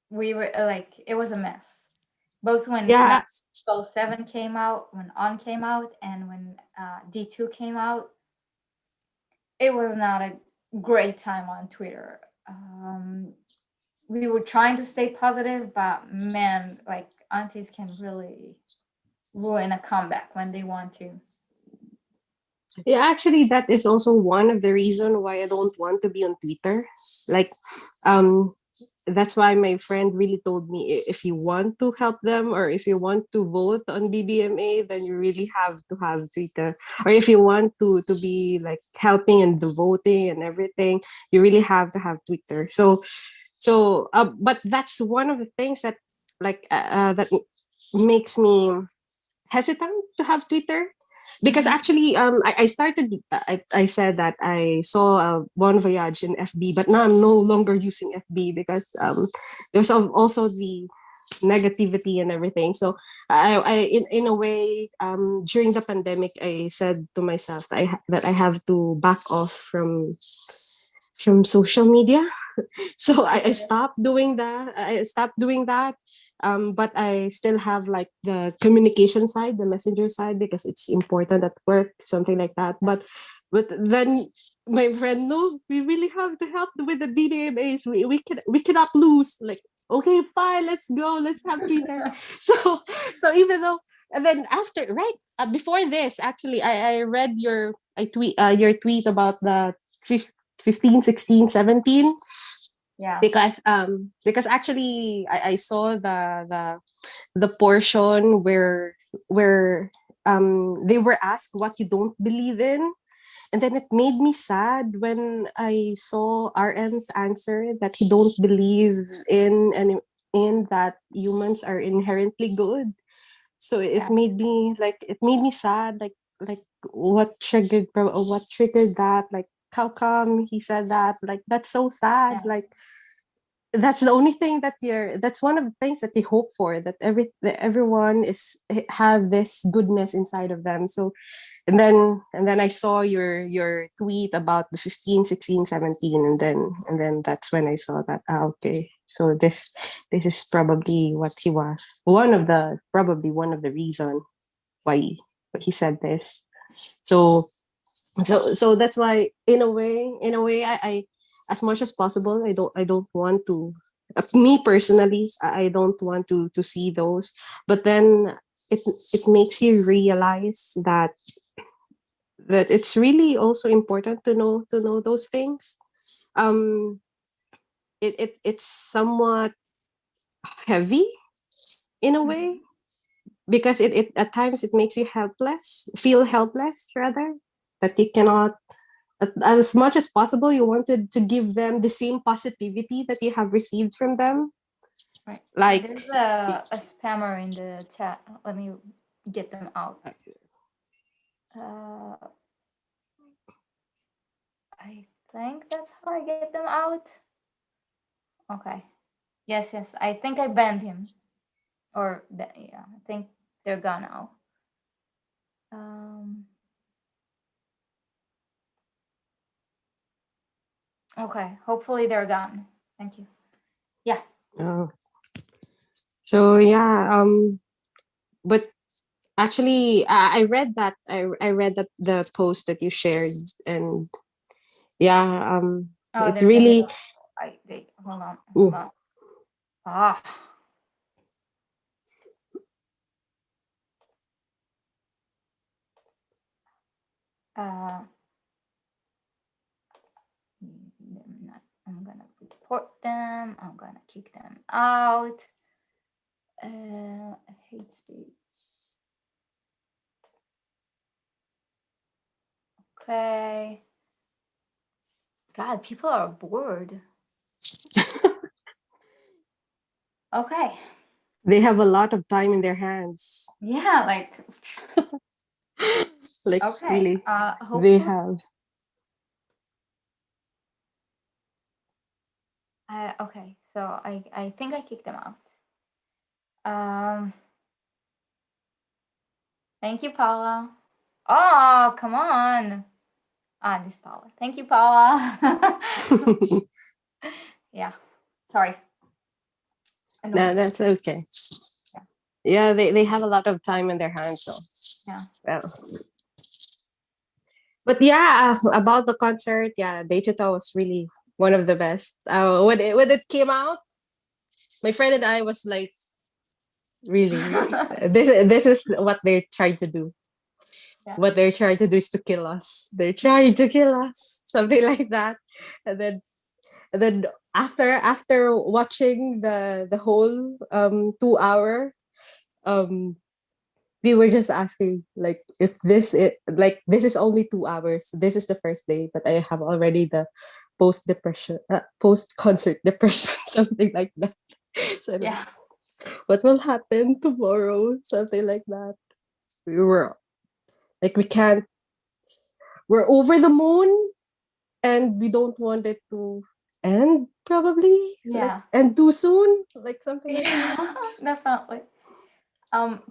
we were like, it was a mess. Both when yeah, 907 came out, when On came out, and when D2 came out, it was not a great time on Twitter. We were trying to stay positive, but man, like aunties can really ruin a comeback when they want to. yeah. Actually, that is also one of the reason why I don't want to be on Twitter. Like, um, that's why my friend really told me, if you want to help them, or if you want to vote on BBMA, then you really have to have Twitter. Or if you want to be like helping and the voting and everything, you really have to have Twitter. But that's one of the things that, like, that makes me hesitant to have Twitter. because actually I started I said that I saw Bon Voyage in FB, but now I'm no longer using FB because there's also the negativity and everything. So I in a way during the pandemic I said to myself that I have to back off from social media. So I stopped doing that. I stopped doing that. But I still have like the communication side, the messenger side, because it's important at work, something like that. But then my friend, no, we really have to help with the BDMAs. We cannot lose. Like, okay, fine, let's go, let's have dinner. So even though, and then after, right, before this, actually, I read your tweet about the 15, 16, 17, Yeah. because actually I saw the portion where they were asked what you don't believe in, and then it made me sad when I saw RM's answer that he don't believe in that humans are inherently good. So Yeah. it made me sad, like what triggered that, like how come he said that, like that's so sad, Yeah. like that's the only thing that's one of the things that you hope for, that everyone have this goodness inside of them. So and then I saw your tweet about the 15, 16, 17, and then that's when I saw that, okay, so this is probably what he was, one of the reason why he said this. So so that's why in a way I as much as possible I don't want to, me personally, I don't want to see those. But then it makes you realize that it's really also important to know those things. um it's somewhat heavy in a way, Mhm. because it at times it makes you feel helpless rather, that you cannot, as much as possible you wanted to give them the same positivity that you have received from them, Right. like There's a spammer in the chat. Let me get them out. Uh, I think that's how I get them out. Okay. Yes, yes. I think I banned him. Yeah, I think they're gone now. Um, okay. Hopefully they're gone. Thank you. Yeah. oh. So yeah, but actually I read that the post that you shared, and yeah, Oh, it they're gonna. really. They hold on. Hold Ooh. on. Ah. Uh. I'm gonna report them. I'm gonna kick them out. Hate speech. Okay. God, people are bored. Okay. They have a lot of time in their hands. Yeah, like Like okay. really, they Hopefully have. okay. So I think I kicked them out. Um Thank you, Paula. Oh, come on. This Paula. Thank you, Paula. Yeah. Sorry. No, Annoying. that's okay. Yeah. Yeah, they have a lot of time in their hands, so Yeah. well. But yeah, about the concert, yeah, Daechwita was really one of the best. When it came out, my friend and I was like, really, this is what they're trying to do. Yeah. What they're trying to do is to kill us. They're trying to kill us, something like that. And then after watching the whole 2 hour, um we were just asking, like, if this is only 2 hours, this is the first day, but I have already the post concert depression, something like that. So like, Yeah. what will happen tomorrow, something like that. We were Like we're over the moon and we don't want it to end probably. Like Yeah. end too soon. Like something like that. Yeah, definitely.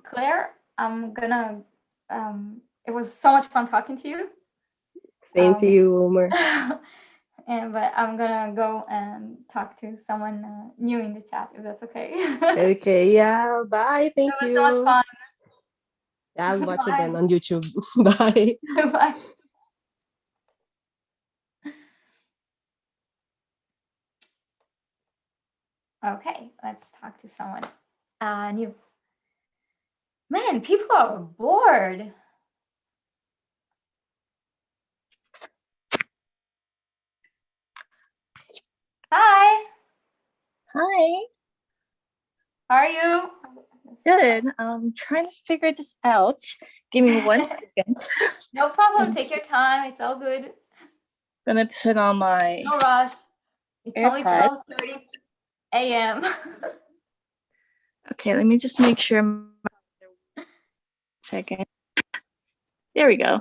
Claire, I'm gonna it was so much fun talking to you. Same to you, Omar. But I'm gonna go and talk to someone new in the chat if that's okay. Okay, yeah. Bye. It Thank was so much you. fun. Yeah, I'll watch again Bye. on YouTube. Bye. Bye. Okay, let's talk to someone new. Man, people are bored. Hi, Hi, how are you? good. Trying to figure this out. Give me 1 second. No problem. Take your time. It's all good. Gonna put on my No rush. It's only AirPod. 12:30 a.m. Okay, let me just make sure. Second. There we go.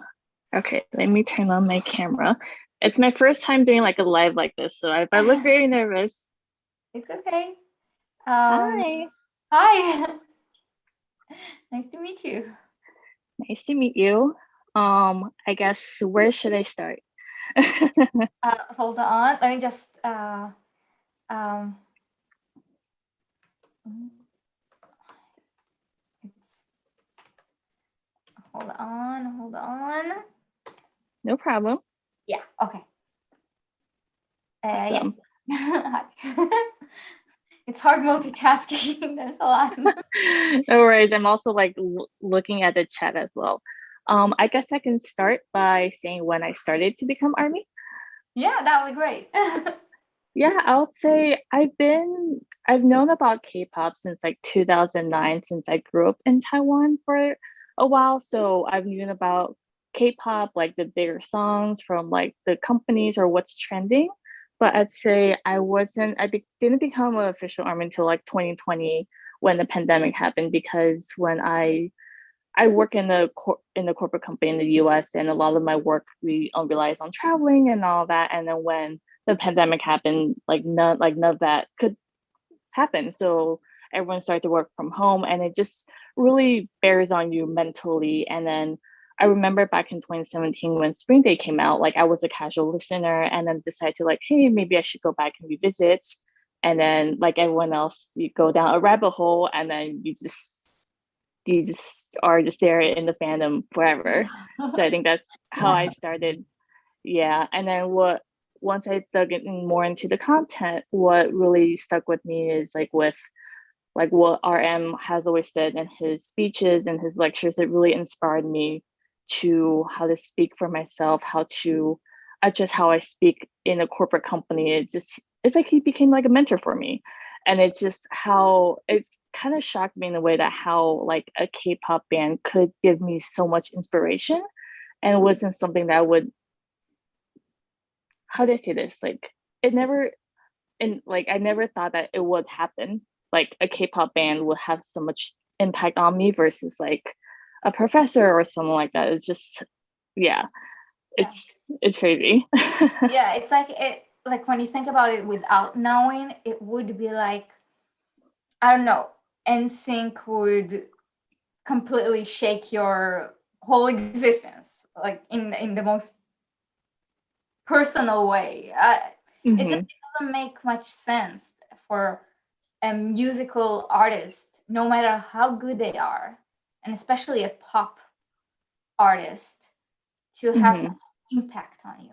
Okay, let me turn on my camera. It's my first time doing like a live like this, so if I look very nervous, It's okay. hi. Hi. Nice to meet you. Nice to meet you. I guess where should I start? Hold on. Let me just um hold on. No problem. Yeah, okay. Yeah. Awesome. Hi. It's hard multitasking. There's a lot. No worries. I'm also like looking at the chat as well. I guess I can start by saying when I started to become ARMY. Yeah, that would be great. Yeah, I would say I've known about K-pop since like 2009, since I grew up in Taiwan for a while. So I've known about K-pop, like the bigger songs from like the companies or what's trending. But I'd say didn't become an official ARMY until like 2020 when the pandemic happened, because when I work in the corporate company in the US, and a lot of my work we relies on traveling and all that. And then when the pandemic happened, none of that could happen. So everyone started to work from home, and it just really bears on you mentally. And then I remember back in 2017 when Spring Day came out, like I was a casual listener and then decided to like, hey, maybe I should go back and revisit. And then like everyone else, you go down a rabbit hole, and then you just are just there in the fandom forever. So I think that's how I started. Yeah. And then once I dug in more into the content, what really stuck with me is like what RM has always said in his speeches and his lectures. It really inspired me to how to speak for myself, how to adjust how I speak in a corporate company. It's like he became like a mentor for me. And it's just how it's kind of shocked me in a way that how like a K-pop band could give me so much inspiration, and it wasn't something that would, how do I say this? Like it never, and like I never thought that it would happen. Like a K-pop band would have so much impact on me versus like a professor or someone like that. It's just, yeah, Yeah. it's crazy. Yeah, it's like when you think about it without knowing, it would be like, I don't know, NSYNC would completely shake your whole existence, like in the most personal way. It doesn't make much sense for a musical artist, no matter how good they are, and especially a pop artist, to have such an impact on you.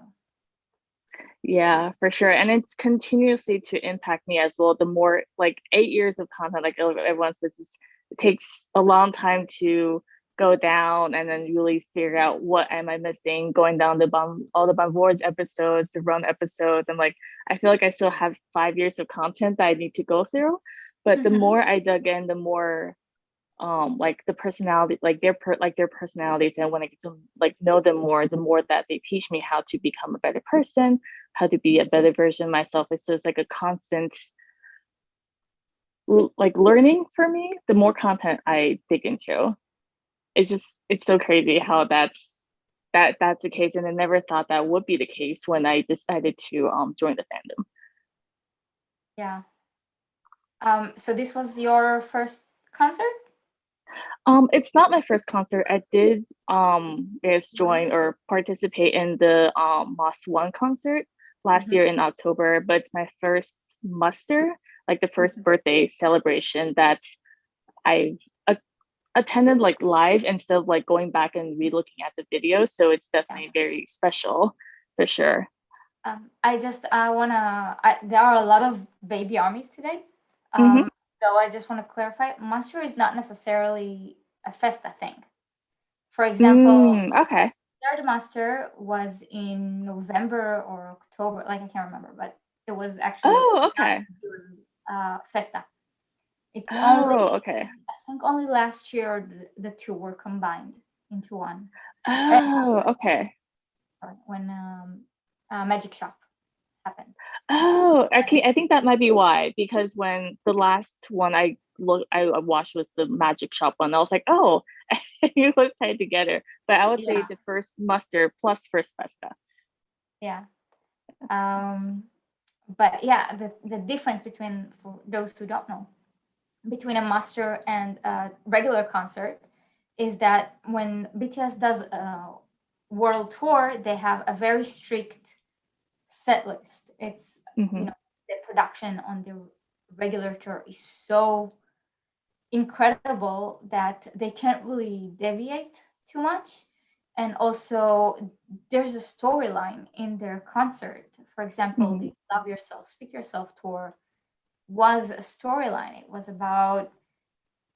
Yeah, for sure. And it's continuously to impact me as well. The more like 8 years of content, like everyone says, it takes a long time to go down and then really figure out what am I missing, going down all the Bonvoyage episodes, the Run episodes. And like, I feel like I still have 5 years of content that I need to go through. But the more I dug in, the more like the personality, like their personalities, and when I get to like know them more, the more that they teach me how to become a better person, how to be a better version of myself. It's just like a constant like learning for me, the more content I dig into. it's so crazy how that's the case, and I never thought that would be the case when I decided to join the fandom. Yeah. So this was your first concert? It's not my first concert. I did join or participate in the Moss One concert last year in October, but it's my first muster, like the first birthday celebration that I've attended like live instead of like going back and re-looking at the video. So it's definitely very special for sure. I just there are a lot of baby armies today. So I just want to clarify, muster is not necessarily a Festa thing. For example, Okay. third muster was in November or October, like I can't remember, but it was actually okay. Festa. It's okay. I think only last year the two were combined into one. Okay. When Magic Shop happened. Okay. I think that might be why, because when the last one I watched was the Magic Shop one, I was like, oh, it was tied together. But I would say the first muster plus first Festa. Yeah. But yeah, the difference between, for those who don't know, between a muster and a regular concert is that when BTS does a world tour, they have a very strict set list. It's you know, the production on the regular tour is so incredible that they can't really deviate too much. And also there's a storyline in their concert. For example, the Love Yourself, Speak Yourself tour was a storyline. It was about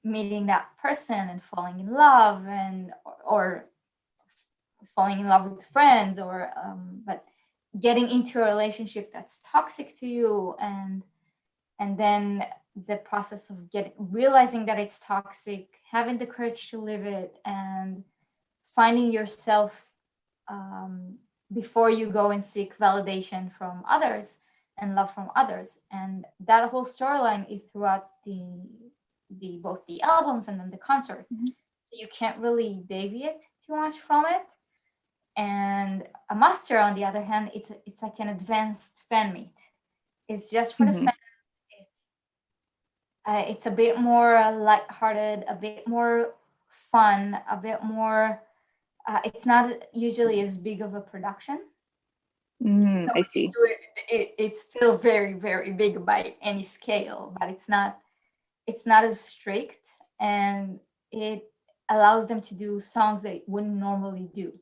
meeting that person and falling in love, and or falling in love with friends, or but getting into a relationship that's toxic to you, and then the process of realizing that it's toxic, having the courage to live it, and finding yourself before you go and seek validation from others and love from others. And that whole storyline is throughout both the albums and then the concert. So you can't really deviate too much from it. And a master, on the other hand, it's like an advanced fan meet. It's just for the fans. It's a bit more lighthearted, a bit more fun, a bit more. It's not usually as big of a production. I see. It's still very, very big by any scale, but it's not as strict, and it allows them to do songs they wouldn't normally do.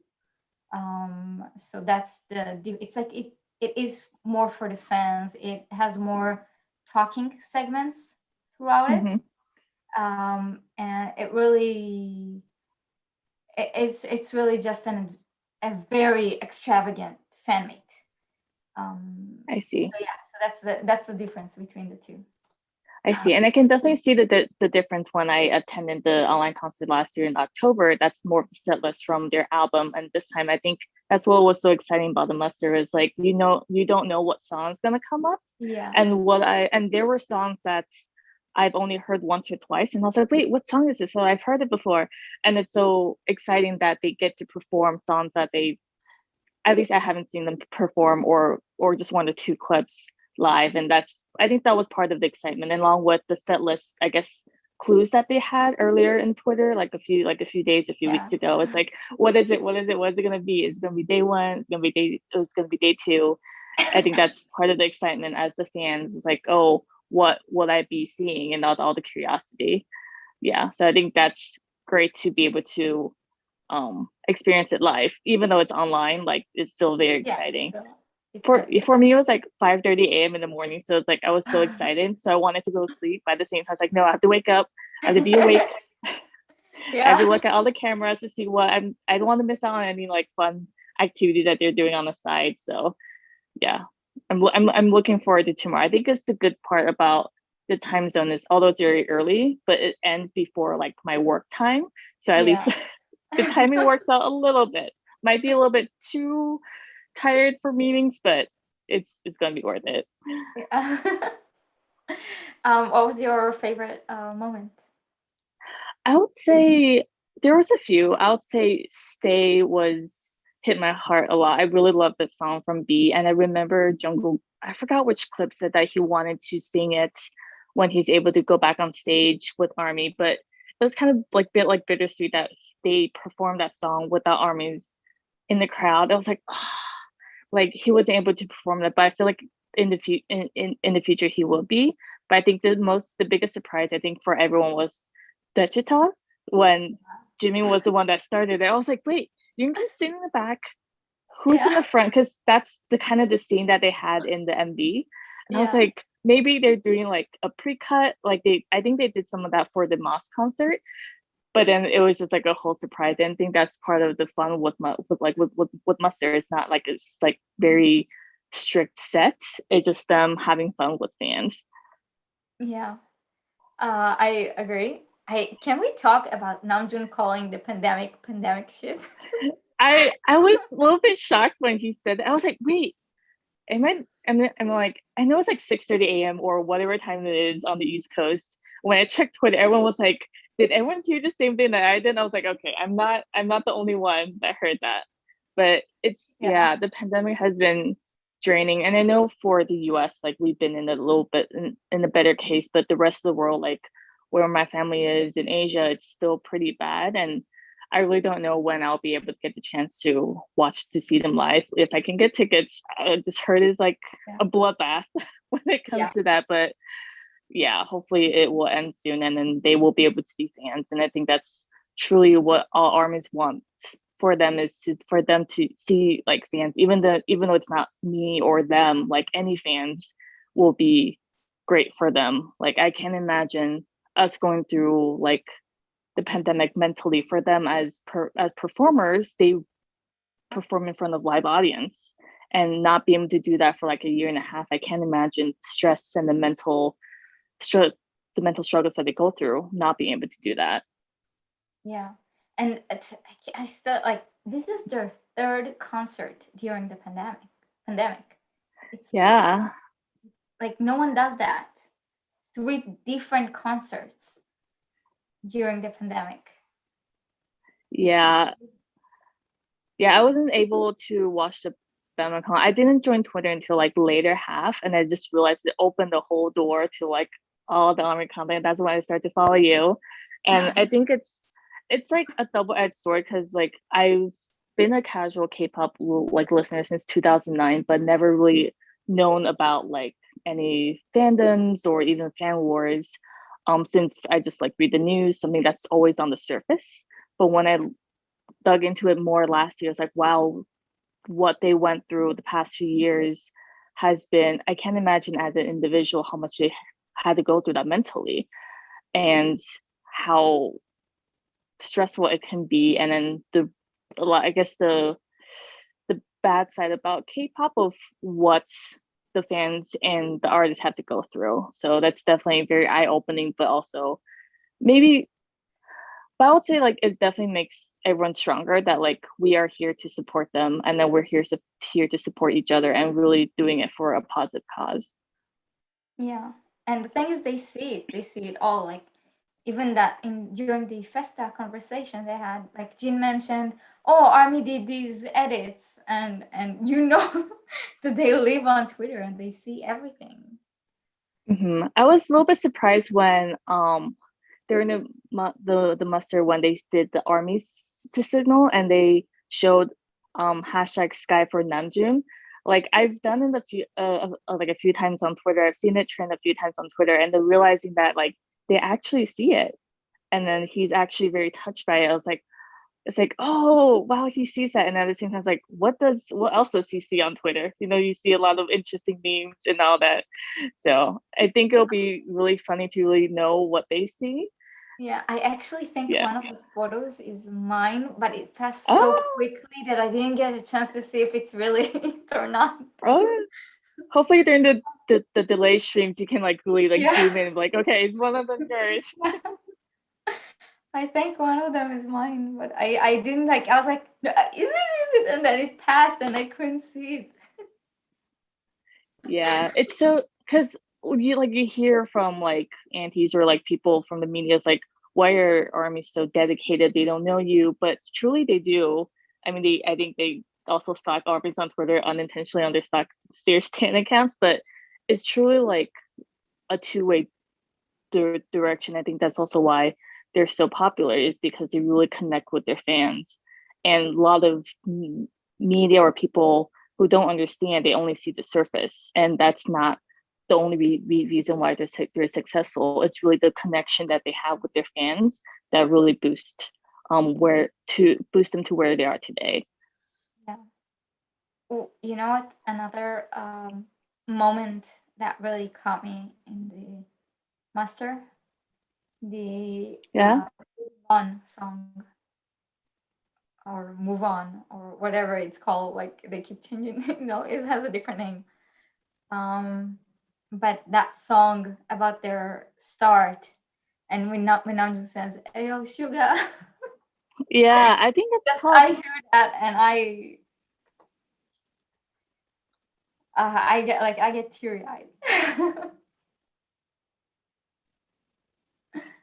So that's it's like it is more for the fans. It has more talking segments throughout it. And it really it's really just a very extravagant fan meet. I see. So yeah, so that's the difference between the two. I see. And I can definitely see the difference when I attended the online concert last year in October. That's more of the set list from their album. And this time, I think that's what was so exciting about the muster is like, you don't know what song is going to come up. Yeah. And there were songs that I've only heard once or twice. And I was like, wait, what song is this? So I've heard it before. And it's so exciting that they get to perform songs that at least I haven't seen them perform or just one or two clips live. And I think that was part of the excitement, and along with the set list, I guess, clues that they had earlier in Twitter, like a few days, a few weeks ago. It's like, what is it gonna be? Is it gonna be day one? It's gonna be day two. I think that's part of the excitement as the fans. It's like, oh, what will I be seeing, and all the curiosity. Yeah, so I think that's great to be able to experience it live, even though it's online. Like, it's still very exciting. For me, it was like 5:30 a.m. in the morning, so it's like I was so excited, so I wanted to go to sleep, but at the same time I was like, no, I have to wake up, I have to be awake. I have to look at all the cameras to see I don't want to miss out on any like fun activity that they're doing on the side. So yeah, I'm looking forward to tomorrow. I think it's the good part about the time zone is, although it's very early, but it ends before like my work time, so at least the timing works out a little bit. Might be a little bit too tired for meetings, but it's gonna be worth it. What was your favorite moment? I would say There was a few. I would say "Stay" was hit my heart a lot. I really love this song from B, and I remember Jungkook. I forgot which clip said that he wanted to sing it when he's able to go back on stage with Army, but it was kind of like bit like bittersweet that they performed that song without Army's in the crowd. I was like, oh, like he wasn't able to perform that, but I feel like in the future he will be. But I think the biggest surprise I think for everyone was Daechwita when Jimmy was the one that started it. I was like, wait, you can sing in the back. Who's in the front? Because that's the kind of the scene that they had in the MV. And I was like, maybe they're doing like a pre-cut. Like I think they did some of that for the Moss concert. But then it was just like a whole surprise. And I think that's part of the fun with Muster. It's not like it's like very strict set. It's just them having fun with fans. Yeah, I agree. Can we talk about Namjoon calling the pandemic shit? I was a little bit shocked when he said that. I was like, wait, I'm like, I know it's like 6:30 a.m. or whatever time it is on the East Coast. When I checked Twitter, everyone was like, did everyone hear the same thing that I did? I was like, okay, I'm not the only one that heard that. But it's the pandemic has been draining. And I know for the US, like we've been in a little bit in a better case, but the rest of the world, like where my family is in Asia, it's still pretty bad. And I really don't know when I'll be able to get the chance to see them live. If I can get tickets, I just heard it's like a bloodbath when it comes to that. But yeah, hopefully it will end soon and then they will be able to see fans. And I think that's truly what all armies want for them is for them to see like fans, even though it's not me or them, like any fans will be great for them. Like I can't imagine us going through like the pandemic mentally. For them as performers, they perform in front of live audience and not be able to do that for like a year and a half. I can't imagine stress and the mental struggles that they go through not being able to do that. Yeah, and I still like this is their third concert during the pandemic. It's like no one does that. 3 different concerts during the pandemic. Yeah, I wasn't able to watch the BamaCon. I didn't join Twitter until like later half, and I just realized it opened the whole door to like all the army content. That's when I started to follow you, and I think it's like a double-edged sword because like I've been a casual K-pop like listener since 2009, but never really known about like any fandoms or even fan wars. Since I just like read the news, something that's always on the surface. But when I dug into it more last year, it's like, wow, what they went through the past few years has been, I can't imagine as an individual how much they had to go through that mentally and how stressful it can be. And then I guess the bad side about K-pop of what the fans and the artists have to go through. So that's definitely very eye-opening, but also maybe, but I would say like it definitely makes everyone stronger that like we are here to support them and that we're here to support each other and really doing it for a positive cause. Yeah, and the thing is, they see it all. Like even that during the Festa conversation they had, like Jin mentioned, oh, Army did these edits, and you know that they live on Twitter and they see everything. Mm-hmm. I was a little bit surprised when during the muster when they did the army signal and they showed hashtag Sky for Namjoon. Like I've done in a few times on Twitter. I've seen it trend a few times on Twitter, and then realizing that like they actually see it, and then he's actually very touched by it. I was like, it's like, oh wow, he sees that, and at the same time, it's like, what else does he see on Twitter? You know, you see a lot of interesting memes and all that. So I think it'll be really funny to really know what they see. Yeah, I actually think one of the photos is mine, but it passed so quickly that I didn't get a chance to see if it's really it or not. Oh, hopefully during the delay streams you can like really like zoom in and be like, okay, it's one of them yours. I think one of them is mine, but I didn't like. I was like, "No, is it? And then it passed, and I couldn't see it. Yeah, it's so because you hear from like aunties or like people from the media, it's like, why are armies so dedicated? They don't know you, but truly they do. I mean, I think they also stalk armies on Twitter unintentionally on their stan accounts, but it's truly like a two-way direction. I think that's also why they're so popular, is because they really connect with their fans. And a lot of media or people who don't understand, they only see the surface, and that's not the only reason why they're successful. It's really the connection that they have with their fans that really boost them to where they are today. Yeah. Well, you know what? Another moment that really caught me in the master, the Yeah. on song, or Move On, or whatever it's called. Like they keep changing. It has a different name. But that song about their start, and when Namjoon says "Ayo Sugar," Yeah, I think it's just called. I hear that and I get teary eyed.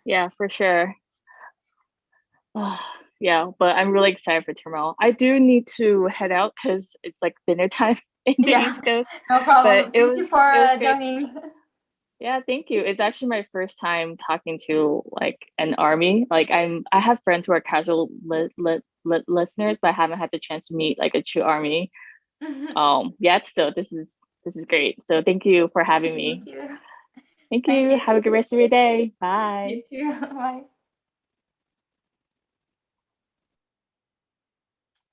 Yeah, for sure. Yeah, but I'm really excited for tomorrow. I do need to head out because it's like dinner time in the Yeah, East Coast. no problem. But Thank you for it was great. joining. Yeah, thank you. It's actually my first time talking to like an army. Like I have friends who are casual listeners, but I haven't had the chance to meet like a true army yet. So this is great. So thank you for having me. Thank you. Thank Thank you. you. Have a good rest of your day. Bye. You too. Bye.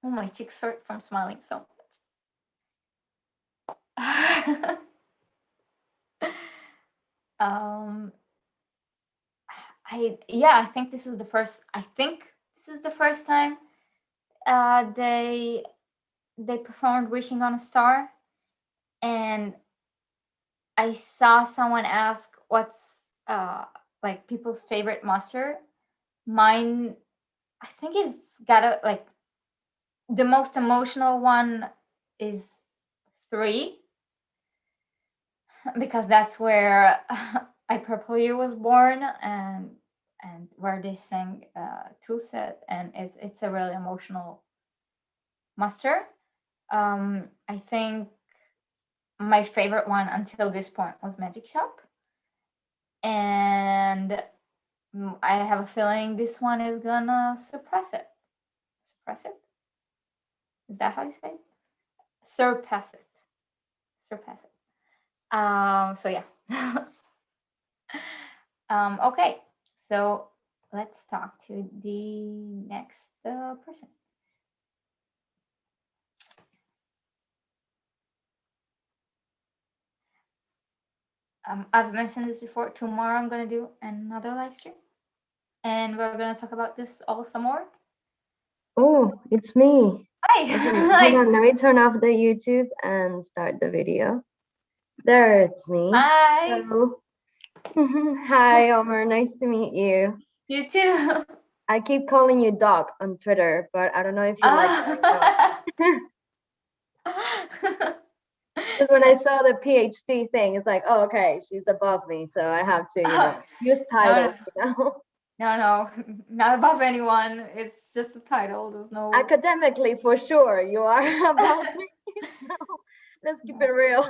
Oh, my cheeks hurt from smiling so much. um, I think this is the first. I think this is the first time they performed "Wishing on a Star," and I saw someone ask what's like people's favorite muster. Mine, I think it's gotta like the most emotional one is 3, because that's where I Purple You was born, and where they sang Set, and it's a really emotional muster. I think my favorite one until this point was Magic Shop, and I have a feeling this one is gonna suppress it. Suppress it? Is that how you say it? Surpass it. Surpass it. So yeah. Okay, so let's talk to the next person. I've mentioned this before. Tomorrow I'm gonna do another live stream, and we're gonna talk about this all some more. Oh, it's me. Hi. Okay, Hi. hold on, let me turn off the YouTube and start the video. There, it's me. Hi. Hello. Hi, Omar. Nice to meet you. You too. I keep calling you Doc on Twitter, but I don't know if you like that or not. Because when I saw the PhD thing, it's like, oh, okay, she's above me, so I have to, use titles, No, not above anyone. It's just a title. There's no. Academically, for sure, you are above me. So let's keep it real.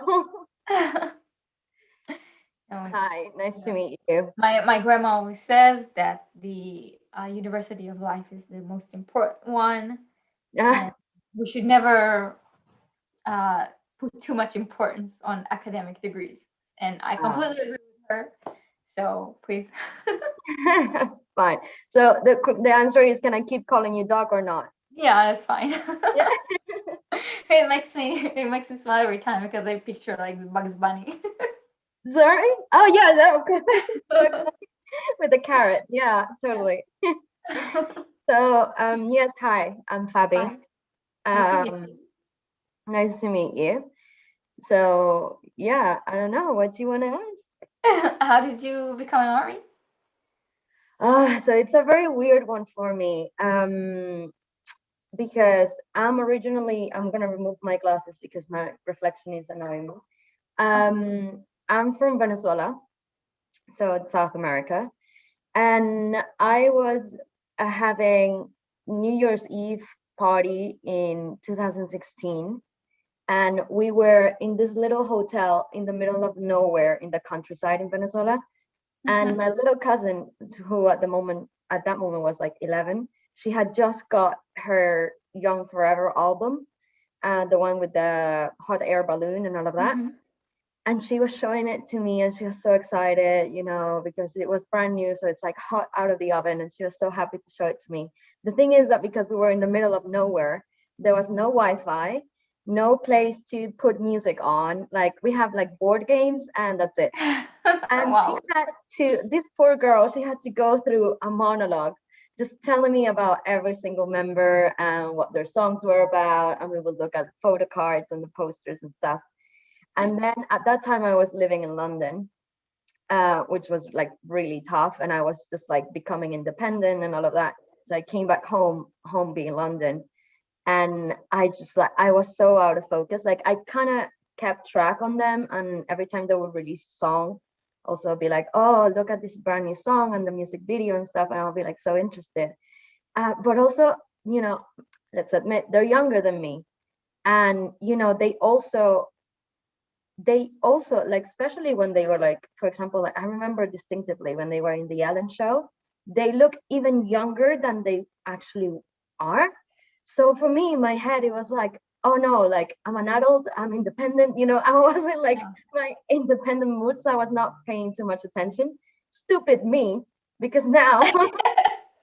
Hi, nice to meet you. My grandma always says that the University of Life is the most important one. And we should never put too much importance on academic degrees. And I completely agree with her. So please. Fine. So the answer is, can I keep calling you Doc or not? Yeah, that's fine. Yeah. It makes me smile every time because I picture like Bugs Bunny. Sorry? Oh yeah, no, with the carrot. Yeah, totally. So yes, hi, I'm Fabi. Nice to meet you. So yeah, I don't know, what do you want to ask? How did you become an army? So it's a very weird one for me. Because I'm gonna remove my glasses because my reflection is annoying me. I'm from Venezuela, so it's South America. And I was having New Year's Eve party in 2016, and we were in this little hotel in the middle of nowhere in the countryside in Venezuela. And my little cousin, who at that moment was like 11, she had just got her Young Forever album, the one with the hot air balloon and all of that. And she was showing it to me, and she was so excited, you know, because it was brand new, so it's like hot out of the oven, and she was so happy to show it to me. The thing is that because we were in the middle of nowhere, there was no Wi-Fi, no place to put music on. Like, we have like board games, and that's it. And Wow. this poor girl, she had to go through a monologue just telling me about every single member and what their songs were about, and we would look at photo cards and the posters and stuff. And then at that time I was living in London, which was like really tough, and I was just like becoming independent and all of that. So I came back home being London, and I was so out of focus. Like, I kind of kept track on them, and every time they would release a song, also I'll be like, oh, look at this brand new song and the music video and stuff, and I'll be like so interested. But also, you know, let's admit, they're younger than me, and you know, they also like, especially when they were like, for example, like, I remember distinctively when they were in the Ellen show, they look even younger than they actually are. So for me, in my head, it was like, oh no, like, I'm an adult, I'm independent, you know. I wasn't like my independent mood, so I was not paying too much attention. Stupid me, because now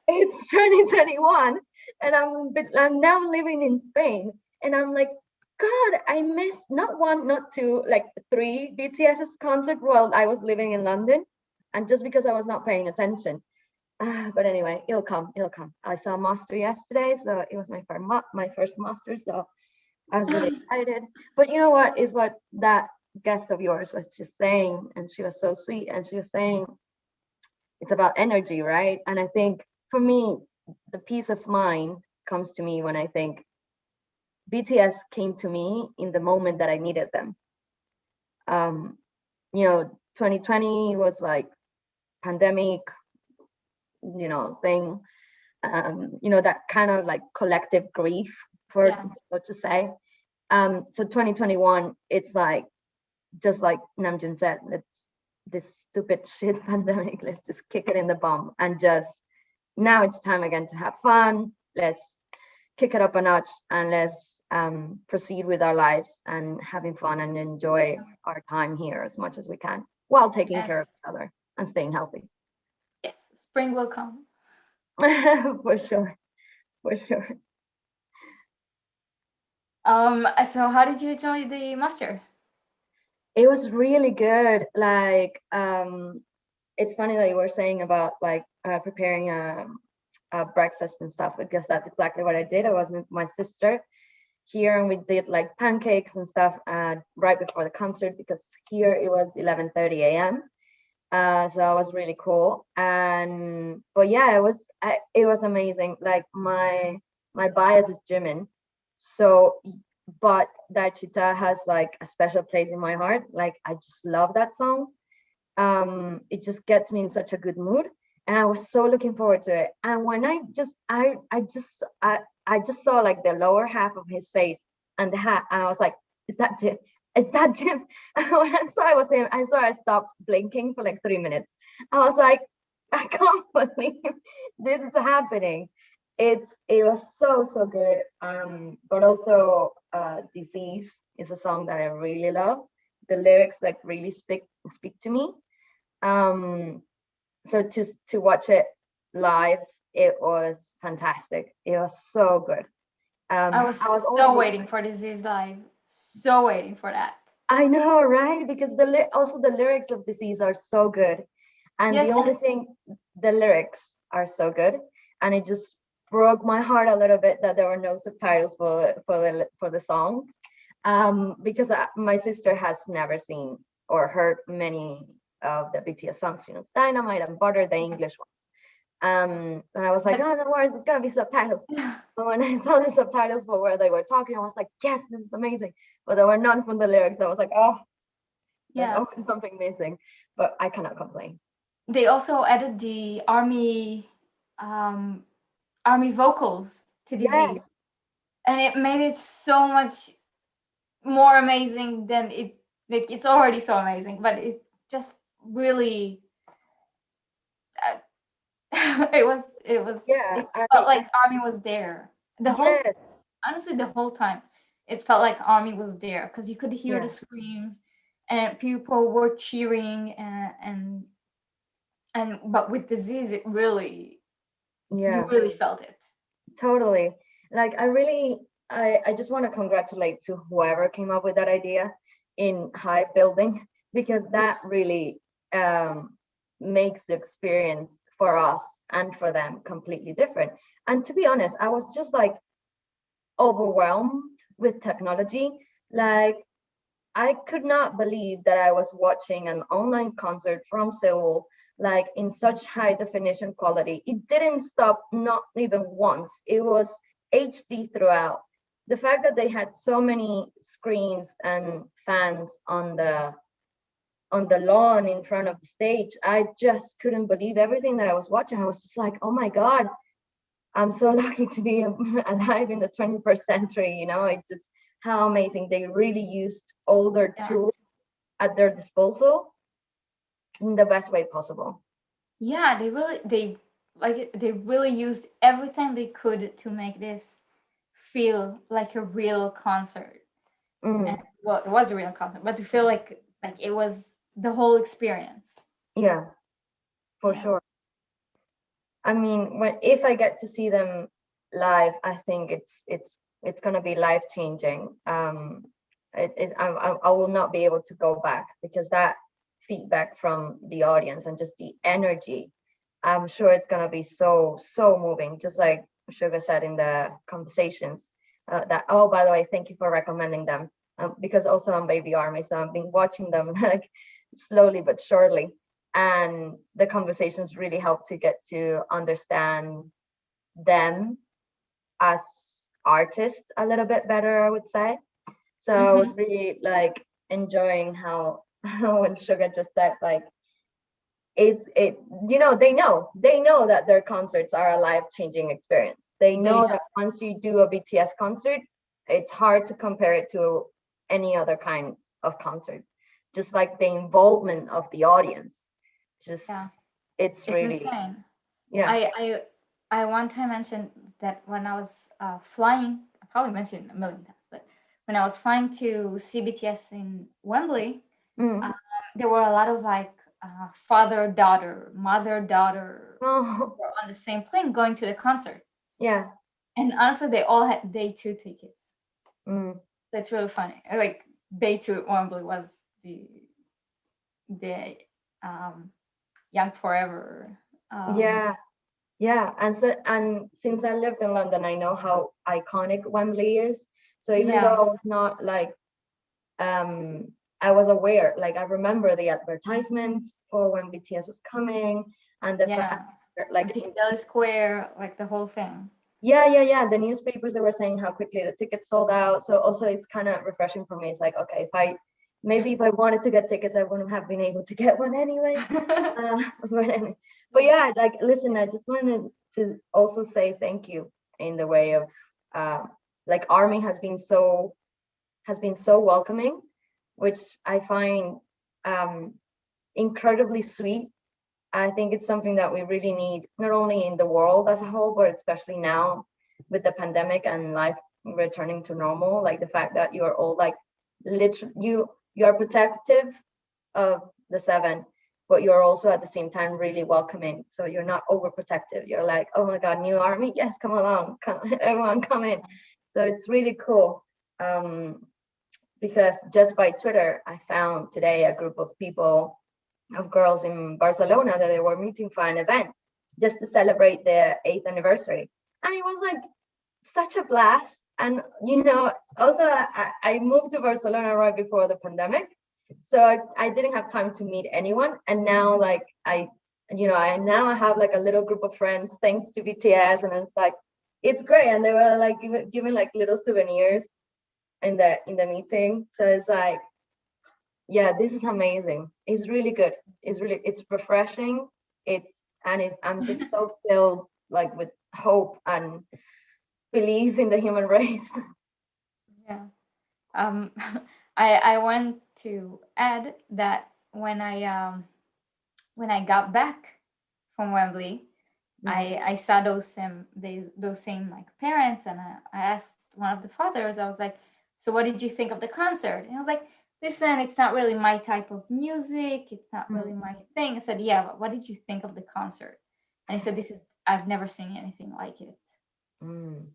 it's 2021, and I'm now living in Spain, and I'm like, God, I missed not one, not two, like 3 BTS concert while I was living in London, and just because I was not paying attention. But anyway, it'll come. I saw Master yesterday, so it was my first Master, so I was really excited. But you know what is what that guest of yours was just saying, and she was so sweet, and she was saying it's about energy, right? And I think for me, the peace of mind comes to me when I think BTS came to me in the moment that I needed them. You know, 2020 was like pandemic, you know, thing. You know, that kind of like collective grief, for so to say. So 2021, it's like, just like Namjoon said, this stupid shit pandemic, let's just kick it in the bum, and just, now it's time again to have fun. Let's kick it up a notch, and let's proceed with our lives and having fun and enjoy our time here as much as we can, while taking care of each other and staying healthy. Yes, spring will come. For sure. So how did you enjoy the master? It was really good. Like, it's funny that you were saying about like preparing a breakfast and stuff, because that's exactly what I did. I was with my sister here, and we did like pancakes and stuff right before the concert, because here it was 11:30 a.m. So it was really cool. But yeah, it was amazing. Like, my bias is Jimin, so, but Daechwita has like a special place in my heart. Like, I just love that song. It just gets me in such a good mood, and I was so looking forward to it. And when I just saw like the lower half of his face and the hat, and I was like, is that Jim? It's that Jim. When I saw it was him, I stopped blinking for like 3 minutes. I was like, I can't believe this is happening. It was so good. But also Disease is a song that I really love. The lyrics like really speak to me. So to watch it live, it was fantastic. It was so good. I was so waiting for Disease live. So waiting for that. I know, right? Because also the lyrics of Disease are so good, and the only thing, the lyrics are so good, and it just broke my heart a little bit that there were no subtitles for the songs, because my sister has never seen or heard many of the BTS songs. You know, Dynamite and Butter, the English ones. And I was like, oh, no worries, it's gonna be subtitles. But when I saw the subtitles for where they were talking, I was like, yes, this is amazing. But there were none from the lyrics. I was like, oh, there's always something missing. But I cannot complain. they also added the army vocals to the Z, Yes. and it made it so much more amazing than it. Like, it's already so amazing, but it just really uh, Yeah. it felt like army was there the whole Yes. honestly the whole time. It felt like army was there because you could hear the Yeah. screams and people were cheering, and but with disease it really, you Yeah. really felt it. Totally. Like I just want to congratulate to whoever came up with that idea in hype building, because that really makes the experience for us and for them completely different. And to be honest, I was just like overwhelmed with technology. Like, I could not believe that I was watching an online concert from Seoul, like in such high definition quality. It didn't stop, not even once. It was HD throughout. The fact that they had so many screens and fans on the lawn in front of the stage, I just couldn't believe everything that I was watching. I was just like, oh my God, I'm so lucky to be alive in the 21st century. It's just how amazing they really used all their Yeah. tools at their disposal in the best way possible. Yeah, they really used everything they could to make this feel like a real concert. And Mm, well, it was a real concert, but to feel like it was the whole experience. yeah, for Yeah. sure. I mean, if I get to see them live, I think it's gonna be life changing. I will not be able to go back, because that feedback from the audience and just the energy, I'm sure it's gonna be so moving. Just like Sugar said in the conversations, that, oh, by the way, thank you for recommending them, because also I'm baby army, so I've been watching them like slowly but surely, and the conversations really help to get to understand them as artists a little bit better, I would say. So I was really like enjoying how when Sugar just said, like, they know that their concerts are a life-changing experience. They know that once you do a BTS concert, it's hard to compare it to any other kind of concert. Just like the involvement of the audience, just Yeah. it's It's really, insane. yeah. I one time mentioned that when I was flying, I probably mentioned it a million times, but when I was flying to see BTS in Wembley, Mm. there were a lot of like father daughter, mother daughter Oh, were on the same plane going to the concert, yeah. and honestly, they all had day two tickets. Mm. That's really funny. Like day two at Wembley was the Young Forever. Yeah. Yeah, and since I lived in London, I know how iconic Wembley is. So even though Yeah, I was not like, um I was aware, like I remember the advertisements for when BTS was coming, and the fact, yeah. like, Piccadilly Square, like the whole thing. yeah, the newspapers, they were saying how quickly the tickets sold out. So also it's kind of refreshing for me. It's like, okay, if I wanted to get tickets, I wouldn't have been able to get one anyway. But yeah, like, listen, I just wanted to also say thank you in the way of, uh, like, Army has been so welcoming, which I find incredibly sweet. I think it's something that we really need, not only in the world as a whole, but especially now with the pandemic and life returning to normal. Like the fact that you are all like, literally, you are protective of the seven, but you're also at the same time really welcoming. So you're not overprotective. You're like, oh my God, new army, yes, come along, come, everyone come in. So it's really cool. Because just by Twitter, I found today a group of people, of girls in Barcelona, that they were meeting for an event just to celebrate their 8th anniversary. And it was like such a blast. And, also I moved to Barcelona right before the pandemic. So I didn't have time to meet anyone. And now, like, I have like a little group of friends thanks to BTS. And it's like, it's great. And they were like giving like little souvenirs in the meeting. So it's like, yeah, this is amazing. It's really good. It's refreshing. I'm just so filled like with hope and belief in the human race. Yeah. Um, I want to add that when I got back from Wembley, I saw those same like parents, and I asked one of the fathers. I was like, "So what did you think of the concert?" And I was like, "Listen, it's not really my type of music. It's not really my thing." I said, "Yeah, but what did you think of the concert?" And he said, I've never seen anything like it." Mm.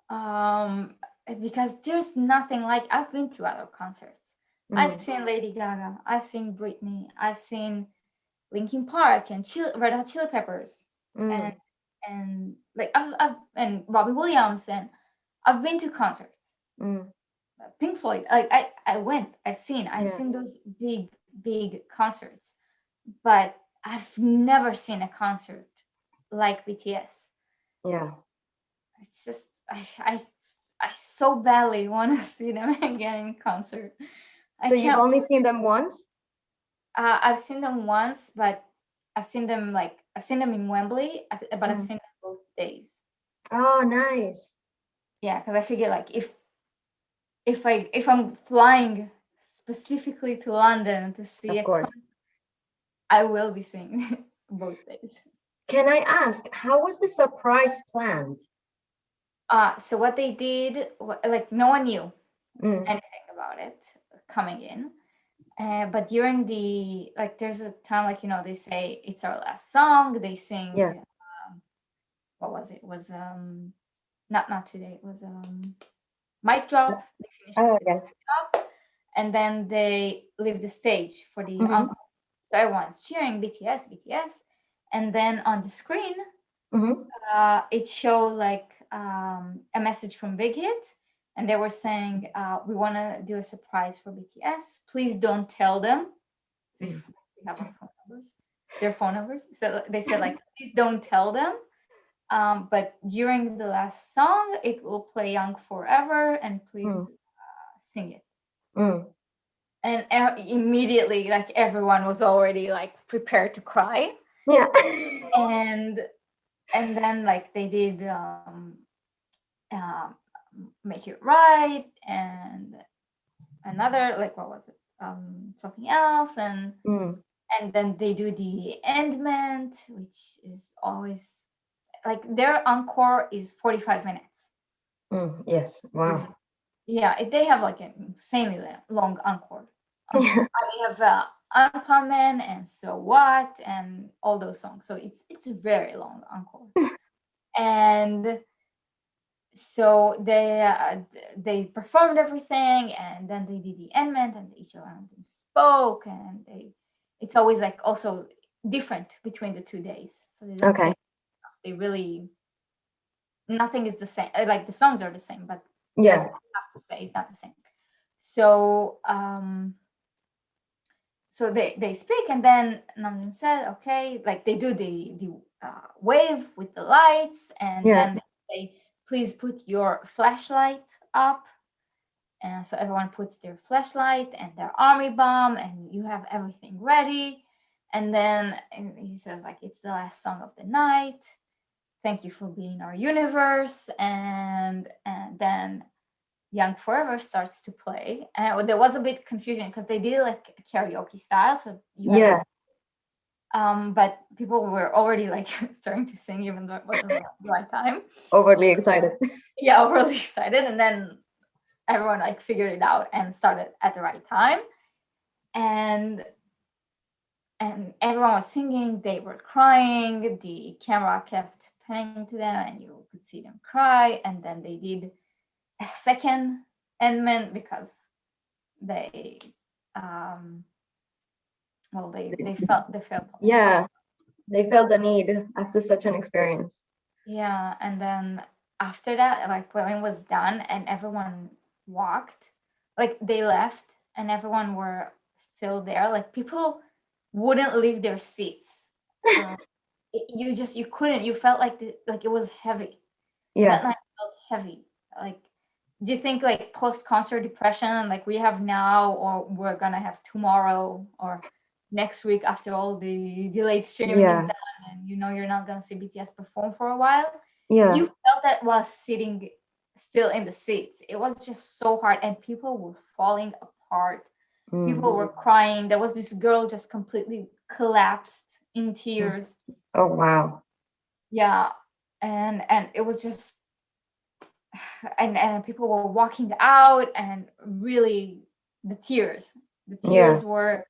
Um, because there's nothing like, I've been to other concerts. I've Mm. seen Lady Gaga. I've seen Britney. I've seen Linkin Park and Red Hot Chili Peppers, Mm. and like I've and Robbie Williams, and I've been to concerts. Mm. Pink Floyd. Like I've Yeah. seen those big concerts, but I've never seen a concert like BTS. Yeah. It's just I so badly want to see them again in concert. I So you've can't. only seen them once? I've seen them once, but I've seen them in Wembley, but I've Mm. seen them both days. Oh, nice. Yeah, because I figure like if I'm flying specifically to London to see Of course. I will be seeing both days. Can I ask, how was the surprise planned? So what they did, like no one knew Mm. anything about it coming in. But during there's a time, like, they say it's our last song. They sing, Yeah. what was it? It was not today. It was mic drop. They finish it Oh, with yes. mic drop, and then they leave the stage for the Mhm. encore. So everyone's cheering BTS, BTS, and then on the screen, Mhm. it showed like a message from Big Hit, and they were saying, "We want to do a surprise for BTS. Please don't tell them." If we have their phone numbers. So they said, like, please don't tell them. But during the last song, it will play Young Forever, and please sing it. Mm. And immediately, like, everyone was already like prepared to cry. Yeah. And then like they did Make It Right, and another, like, what was it? Something else, and Mm. then they do the endment, which is always like their encore is 45 minutes. Mm. Yes. Wow. Yeah, they have like an insanely long encore. Yeah. They have Uncommon and So What and all those songs. So it's a very long encore. And so they performed everything, and then they did the endment, and each one of them spoke, and it's always like also different between the 2 days. So they don't Okay. say, they really, nothing is the same. Like the songs are the same, but Yeah. what they have to say is not the same. So so they speak, and then Namjoon said, okay, like they do the wave with the lights, and Yeah. then they say, please put your flashlight up. And so everyone puts their flashlight and their army bomb, and you have everything ready. And then he says, like, it's the last song of the night. Thank you for being our universe. And then Young Forever starts to play. And there was a bit confusion because they did like karaoke style. So you have Yeah. but people were already like starting to sing, even though it wasn't the right time. Overly excited. Yeah, overly excited. And then everyone like figured it out and started at the right time. And everyone was singing, they were crying, the camera kept panning to them, and you could see them cry. And then they did a second endment because they they felt Yeah. They felt the need after such an experience. yeah. And then after that, like when it was done and everyone walked, like they left and everyone were still there, like people wouldn't leave their seats. You couldn't, you felt like like it was heavy. That Yeah. night felt heavy. Like, do you think like post concert depression like we have now, or we're gonna have tomorrow, or next week after all the delayed streaming is Yeah. done, and you're not gonna see BTS perform for a while. Yeah. You felt that while sitting still in the seats. It was just so hard, and people were falling apart. People were crying. There was this girl just completely collapsed in tears. Oh, wow. Yeah, and it was just, and people were walking out, and really the tears Yeah. were,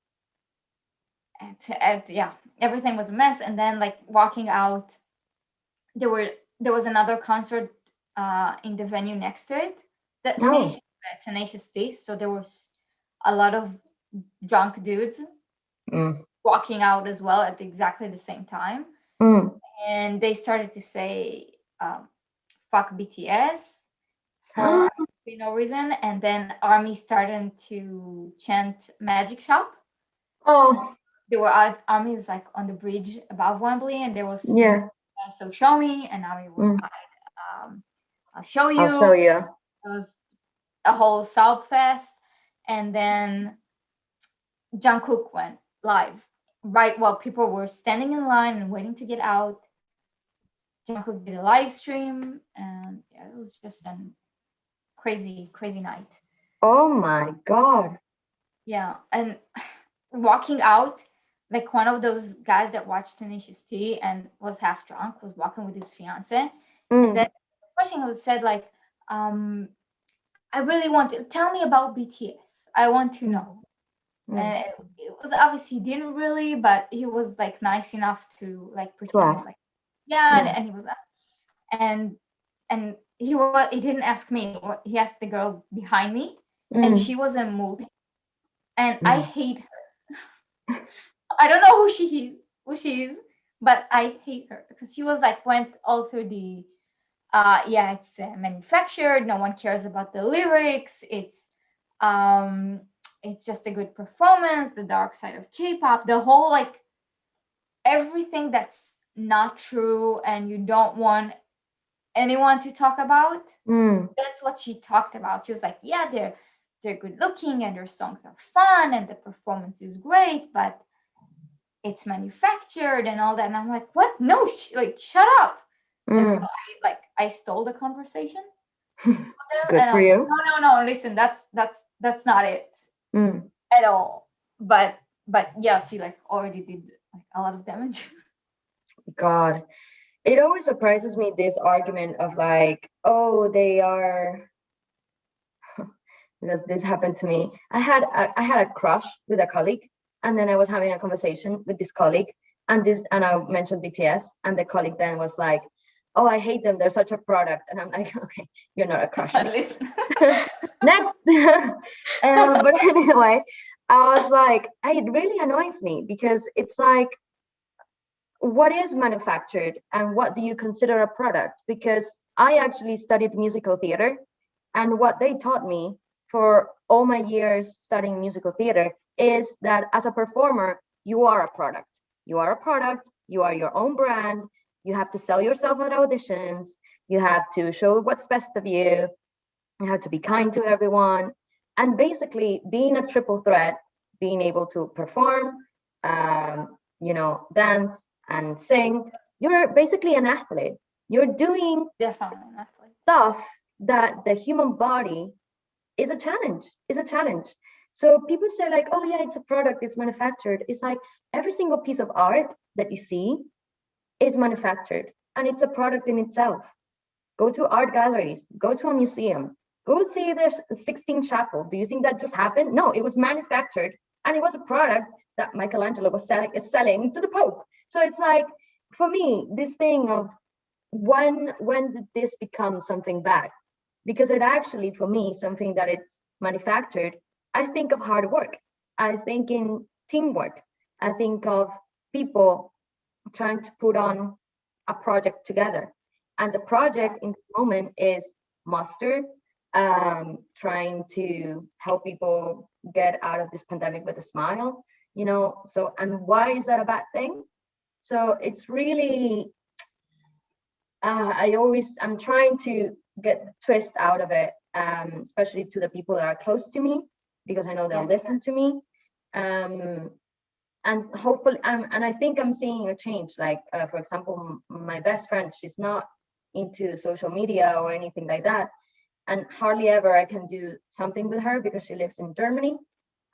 yeah, everything was a mess. And then like walking out, there was another concert in the venue next to it that No. finished at Tenacious D. So there was a lot of drunk dudes walking out as well at exactly the same time. And they started to say, fuck BTS for no reason. And then ARMY started to chant Magic Shop. Oh, They were out, ARMY was like on the bridge above Wembley, and there was yeah. So Show Me, and ARMY was I'll show you. I'll show you. It was a whole sob fest. And then Jungkook went live right while people were standing in line and waiting to get out. Jungkook did a live stream, and yeah, it was just a crazy night. Oh my God. Yeah, and walking out, like one of those guys that watched Tenacious D and was half drunk was walking with his fiance, and then the first thing was said like, I really want to tell me about BTS. I want to know. And it was obviously, he didn't really, but he was like nice enough to like pretend like, yeah. And he was, and he didn't ask me. He asked the girl behind me, and she was a multi, and I hate her. I don't know who she is, but I hate her because she was like went all through the, yeah, it's manufactured. No one cares about the lyrics. It's just a good performance. The dark side of K-pop. The whole like everything that's not true, and you don't want anyone to talk about. That's what she talked about. She was like, yeah, they're good looking, and their songs are fun, and the performance is great, but it's manufactured and all that. And I'm like, what? No, like shut up. And so I stole the conversation. Good and for you. Like, no, listen, that's not it at all. But yeah, she like already did like a lot of damage. God, it always surprises me, this argument of like, oh, they are, because this happened to me. I had a crush with a colleague, and then I was having a conversation with this colleague, and I mentioned BTS, and the colleague then was like, oh, I hate them, they're such a product. And I'm like, okay, you're not a crush. Next. But anyway, I was like, it really annoys me, because it's like, what is manufactured and what do you consider a product? Because I actually studied musical theater, and what they taught me for all my years studying musical theater is that as a performer, you are a product. You are a product, you are your own brand, you have to sell yourself at auditions, you have to show what's best of you, you have to be kind to everyone. And basically being a triple threat, being able to perform, dance and sing, you're basically an athlete. You're doing stuff that the human body is a challenge. So people say like, oh yeah, it's a product, it's manufactured. It's like every single piece of art that you see is manufactured, and it's a product in itself. Go to art galleries, go to a museum, go see the Sistine Chapel. Do you think that just happened? No, it was manufactured, and it was a product that Michelangelo was selling to the Pope. So it's like, for me, this thing of when did this become something bad? Because it actually, for me, something that it's manufactured, I think of hard work. I think in teamwork. I think of people trying to put on a project together. And the project in the moment is Mustard, trying to help people get out of this pandemic with a smile, so, and why is that a bad thing? So it's really, I'm trying to get the twist out of it, especially to the people that are close to me, because I know they'll listen to me. And and hopefully, and I think I'm seeing a change. Like, for example, my best friend, she's not into social media or anything like that, and hardly ever I can do something with her because she lives in Germany.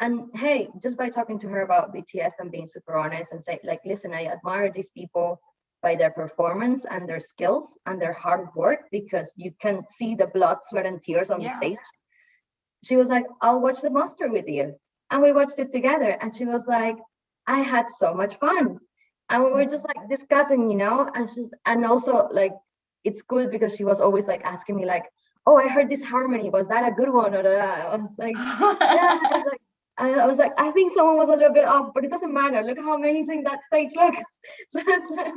And hey, just by talking to her about BTS and being super honest and say, like, listen, I admire these people by their performance and their skills and their hard work, because you can see the blood, sweat, and tears on the stage. She was like, I'll watch the Monster with you. And we watched it together. And she was like, I had so much fun. And we were just like discussing, and also like, it's good because she was always like asking me like, oh, I heard this harmony. Was that a good one? Or I was like, yeah. I was like, I think someone was a little bit off, but it doesn't matter. Look how amazing that stage looks. So it's like,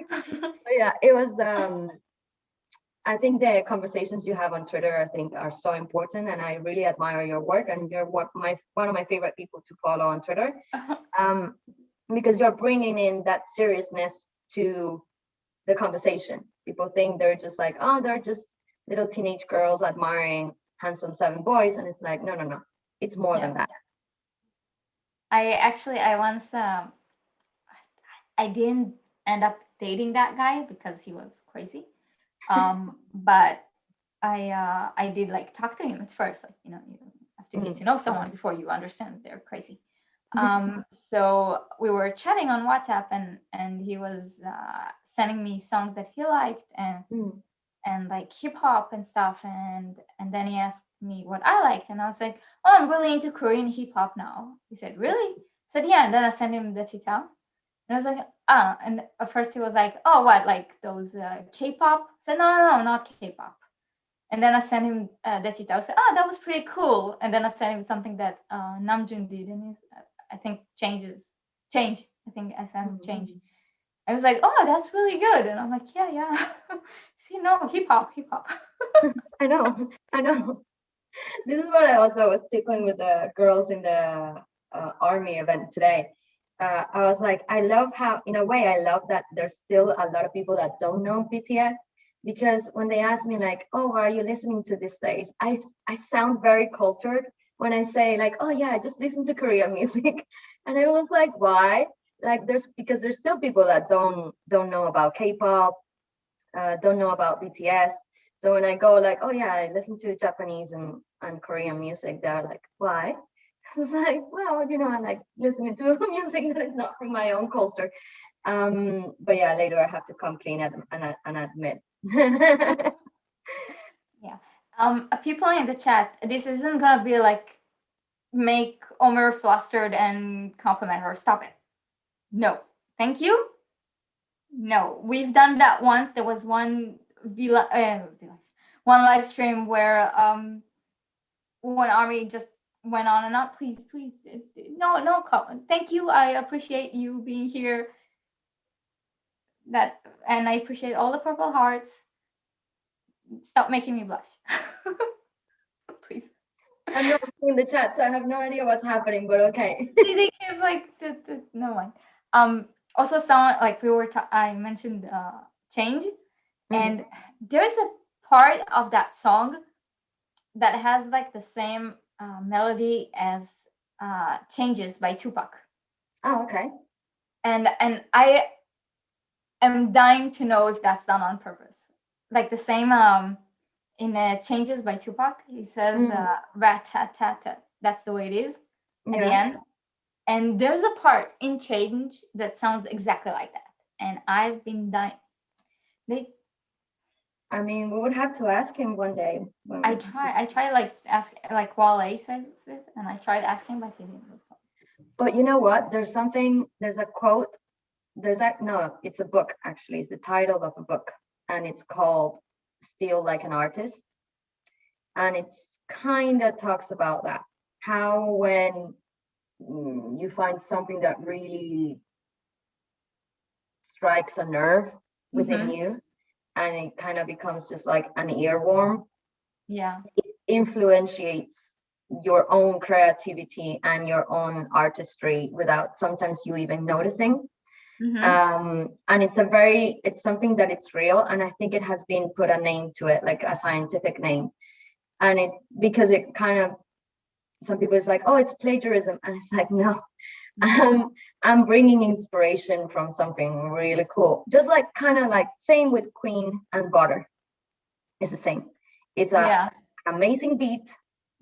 yeah, it was, I think the conversations you have on Twitter, I think, are so important, and I really admire your work, and you're one of my favorite people to follow on Twitter, because you're bringing in that seriousness to the conversation. People think they're just like, oh, they're just little teenage girls admiring handsome 7 boys, and it's like, no, it's more than that. I once I didn't end up dating that guy because he was crazy. But I did like talk to him at first, like, you have to get to know someone before you understand they're crazy. So we were chatting on WhatsApp, and he was sending me songs that he liked, and like hip hop and stuff, and then he asked me what I liked, and I was like, oh, I'm really into Korean hip hop now. He said, really? I said, yeah. And then I sent him the Daechwita. And I was like, and at first he was like, oh, what, like those K-pop? I said, no, not K-pop. And then I sent him Daechwita. I said, oh, that was pretty cool. And then I sent him something that Namjoon did, and he's, I think, change. I think I sent him Change. I was like, oh, that's really good. And I'm like, yeah. See, no, hip hop. I know. This is what I also was tickling with the girls in the army event today. I was like, I love how, in a way, I love that there's still a lot of people that don't know BTS, because when they ask me like, oh, are you listening to these days? I sound very cultured when I say like, oh yeah, I just listen to Korean music. And I was like, why? Like, because there's still people that don't know about K-pop, don't know about BTS. So when I go like, oh yeah, I listen to Japanese and Korean music, they're like, why? It's like, well, I like listening to music that is not from my own culture. But yeah, later I have to come clean and admit. Yeah. People in the chat, this isn't gonna be like make Omer flustered and compliment her. Stop it. No, thank you. No, we've done that once. There was one live stream where one army just went on and on. Please, no comment. Thank you. I appreciate you being here. And I appreciate all the purple hearts. Stop making me blush. Please. I'm not in the chat, so I have no idea what's happening, but okay. They give like no one. Also, someone like I mentioned Change, and there's a part of that song that has like the same melody as Changes by Tupac. Oh, okay. And I am dying to know if that's done on purpose. Like the same in Changes by Tupac, he says rat tat tat tat. That's the way it is at the end. And there's a part in Change that sounds exactly like that. And I've been dying. I mean, we would have to ask him one day. I try like ask like Wale says it, and I tried asking, but he didn't respond. But you know what? There's a quote. It's a book actually. It's the title of a book, and it's called Steal Like an Artist. And it's kind of talks about that. How when you find something that really strikes a nerve within you, and it kind of becomes just like an earworm. Yeah. It influentiates your own creativity and your own artistry without sometimes you even noticing. And it's something that it's real, and I think it has been put a name to it, like a scientific name. And because it kind of, some people is like, oh, it's plagiarism, and it's like, no, I'm bringing inspiration from something really cool. Just like kind of like same with Queen and Butter. It's the same. It's a Yeah. amazing beat.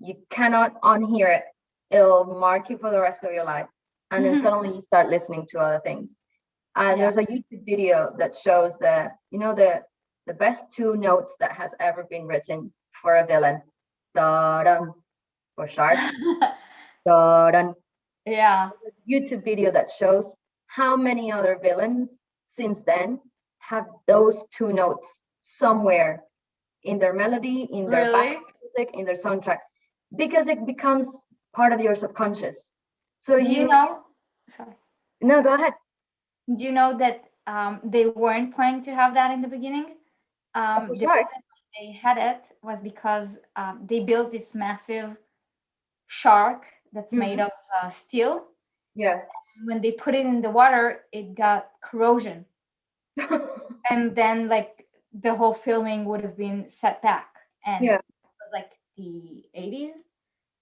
You cannot unhear it. It'll mark you for the rest of your life. And then suddenly you start listening to other things. And Yeah. there's a YouTube video that shows the best two notes that has ever been written for a villain. Da-dun for sharks. Da-dun. Yeah. YouTube video that shows how many other villains since then have those two notes somewhere in their melody, in their Really? background music, in their soundtrack, because it becomes part of your subconscious. So Do you know? Sorry. no, go ahead. Do you know that they weren't planning to have that in the beginning? For The sharks. reason they had it was because they built this massive shark that's made of steel. Yeah. When they put it in the water, it got corrosion, and then like the whole filming would have been set back. And Yeah. it was like the 80s,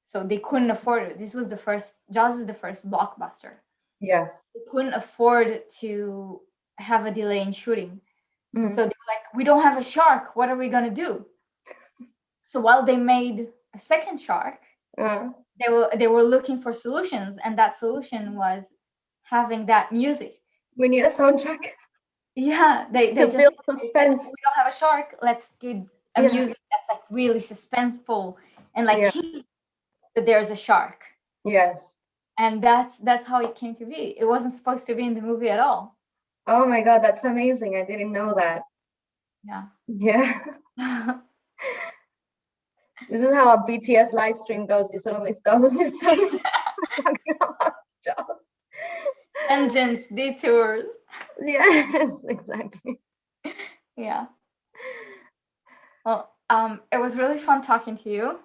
so they couldn't afford it. This was the first. Jaws is the first blockbuster. Yeah. They couldn't afford to have a delay in shooting. Mm. So they're like, we don't have a shark. What are we gonna do? So while they made a second shark, they were looking for solutions, and that solution was having that music. We need a soundtrack Yeah, they to just build they said, suspense. we don't have a shark. Let's do a Yeah. music that's like really suspenseful and like Yeah. hint that there's a shark. Yes. And that's how it came to be. It wasn't supposed to be in the movie at all. Oh my God, that's amazing. I didn't know that. Yeah. Yeah. This is how a BTS live stream goes. You suddenly stop and you're suddenly talking about Jaws. Tangents, detours. Yes, exactly. Yeah. Well, it was really fun talking to you.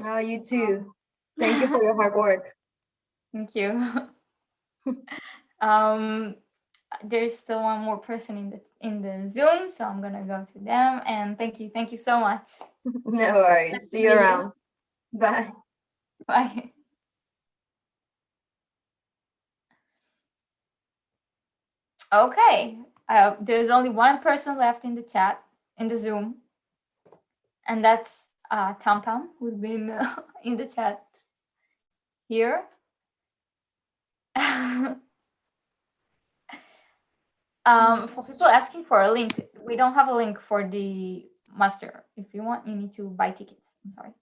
Oh, you too. Thank you for your hard work. Thank you. There's still one more person in the Zoom, so I'm gonna go to them. And thank you so much. No worries. See you around. Bye. Bye. Okay. There's only one person left in the chat in the Zoom, and that's Tom Tom, who's been in the chat here. For people asking for a link, we don't have a link for the muster. If you want, you need to buy tickets. I'm sorry.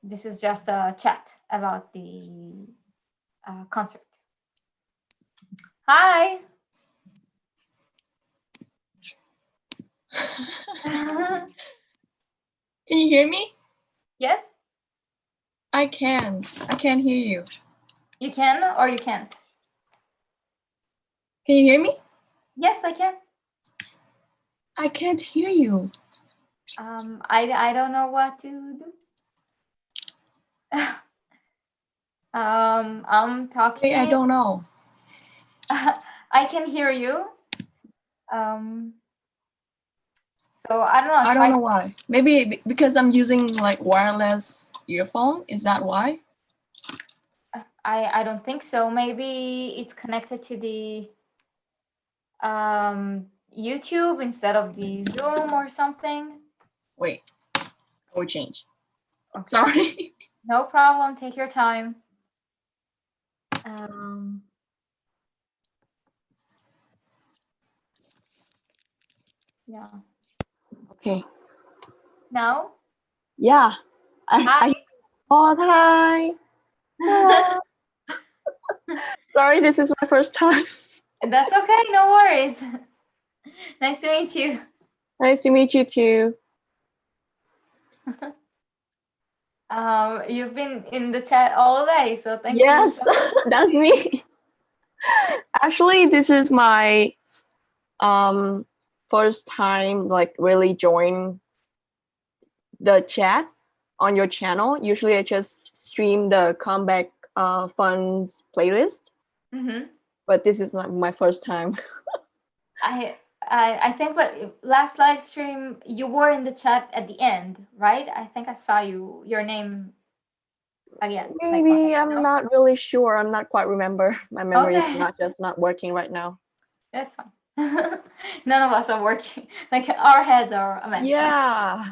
This is just a chat about the concert. Hi. Can you hear me? Yes, I can hear you. you can or you can't. Can you hear me? Yes, I can. I can't hear you. I don't know what to do. I'm talking. Wait, I don't know. I can hear you. So I don't know. I don't know why. Maybe because I'm using like wireless earphone. Is that why? I don't think so. Maybe it's connected to the YouTube instead of the Zoom or something. Wait, I will change. Okay. Sorry. No problem. Take your time. Yeah. Okay. Now? Yeah. Hi. Oh, hi. Hello. Sorry, this is my first time. That's okay. No worries. Nice to meet you. Nice to meet you too. You've been in the chat all day, so thank you. Yes, that's me. Actually, this is my first time like really join the chat on your channel. Usually I just stream the comeback funds playlist. Mm-hmm. But this is my first time. I think, but last live stream you were in the chat at the end, right? I think I saw your name. again? Maybe I'm no? not really sure. I'm not quite remember. My memory is Okay. not working right now. That's fine. None of us are working. Like our heads are a mess. Yeah.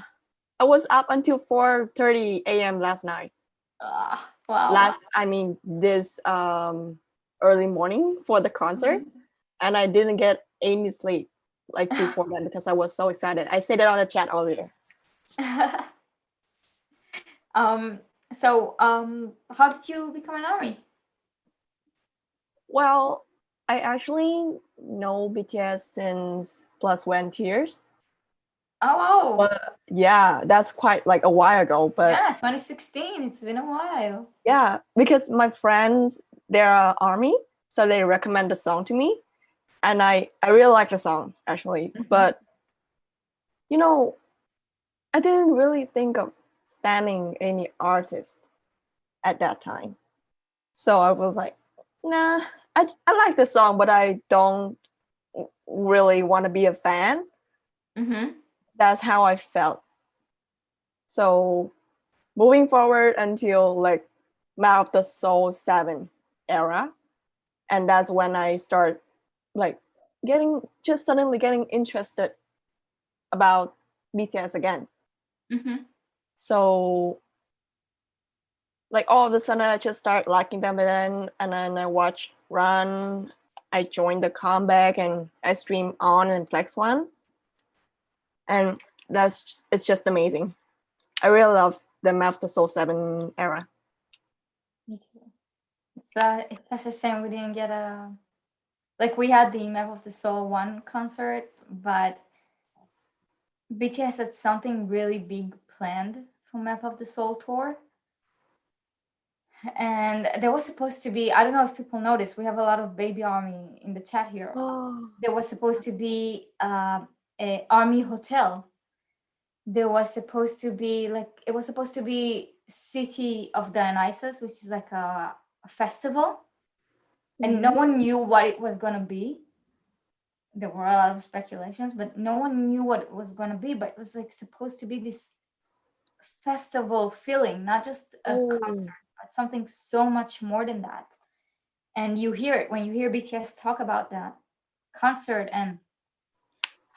I was up until 4:30 a.m. last night. Wow. I mean this early morning for the concert, and I didn't get any sleep like before that because I was so excited. I said it on the chat earlier. How did you become an army? Well, I actually know BTS since plus one years. Oh wow. But yeah, that's quite like a while ago. But Yeah, 2016. It's been a while. yeah, because my friends, they're army, so they recommend the song to me, and I really like the song actually. But you know, I didn't really think of standing any artist at that time. So I was like, nah, I like the song, but I don't really want to be a fan. That's how I felt. So moving forward until like Map of the Soul 7 era, and that's when I start like suddenly getting interested about BTS again. So like all of a sudden I just start liking them, and then I watch Run. I joined the comeback and I stream on and Flex One, and it's just amazing. I really love the Map of the Soul 7 era. Me too. It's such a shame we didn't get we had the Map of the Soul 1 concert, but BTS had something really big planned for Map of the Soul tour. And there was supposed to be, I don't know if people noticed, we have a lot of baby army in the chat here. There was supposed to be a army hotel. There was supposed to be it was supposed to be City of Dionysus, which is like a festival. And no one knew what it was going to be. There were a lot of speculations, but no one knew what it was going to be. But it was like supposed to be this festival feeling, not just a concert, but something so much more than that. And you hear it when you hear BTS talk about that concert and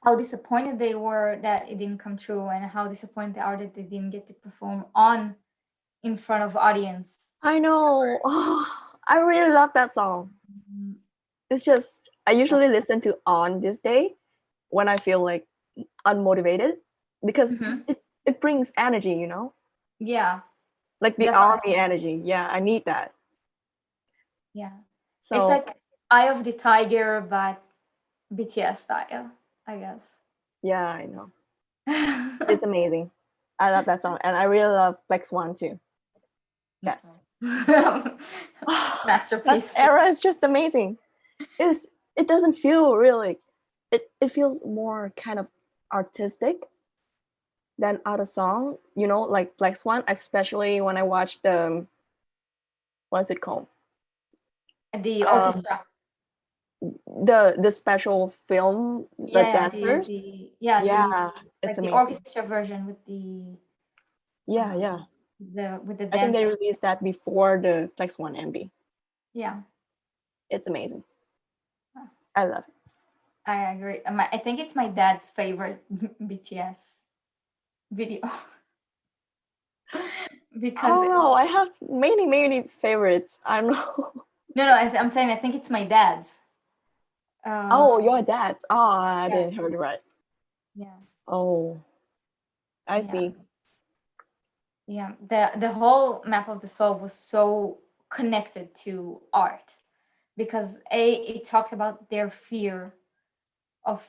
how disappointed they were that it didn't come true, and how disappointed they are that they didn't get to perform in front of audience. I know. Oh, I really love that song. It's just I usually listen to On This Day when I feel like unmotivated, because it brings energy, you know? Yeah. Like the Definitely. army energy. Yeah, I need that. Yeah. So it's like Eye of the Tiger, but BTS style, I guess. yeah, I know. It's amazing. I love that song. And I really love Flex One too. Best. Masterpiece. That era is just amazing. It doesn't feel really, it feels more kind of artistic than other song, you know, like Flex One, especially when I watch the what's it called? The orchestra. The special film, the dancers. It's the amazing. orchestra version with the yeah. with the I think they dancers. released that before the Flex One MV. Yeah. It's amazing. I love it. I agree. I think it's my dad's favorite BTS video. Because no, I have many favorites. I don't know. No, I'm saying I think it's my dad's. Your dad's. I didn't hear it right. Yeah. Oh, I see. Yeah, the whole Map of the Soul was so connected to art, because it talked about their fear of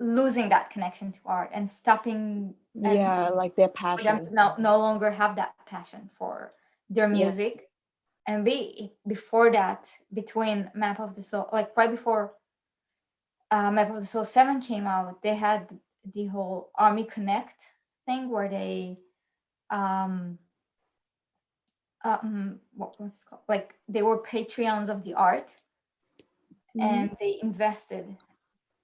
losing that connection to art and stopping, and like their for them passion. to no longer have that passion for their music. And before that, between Map of the Soul, like right before Map of the Soul 7 came out, they had the whole Army Connect thing where they what was it called? Like they were Patreons of the art, and they invested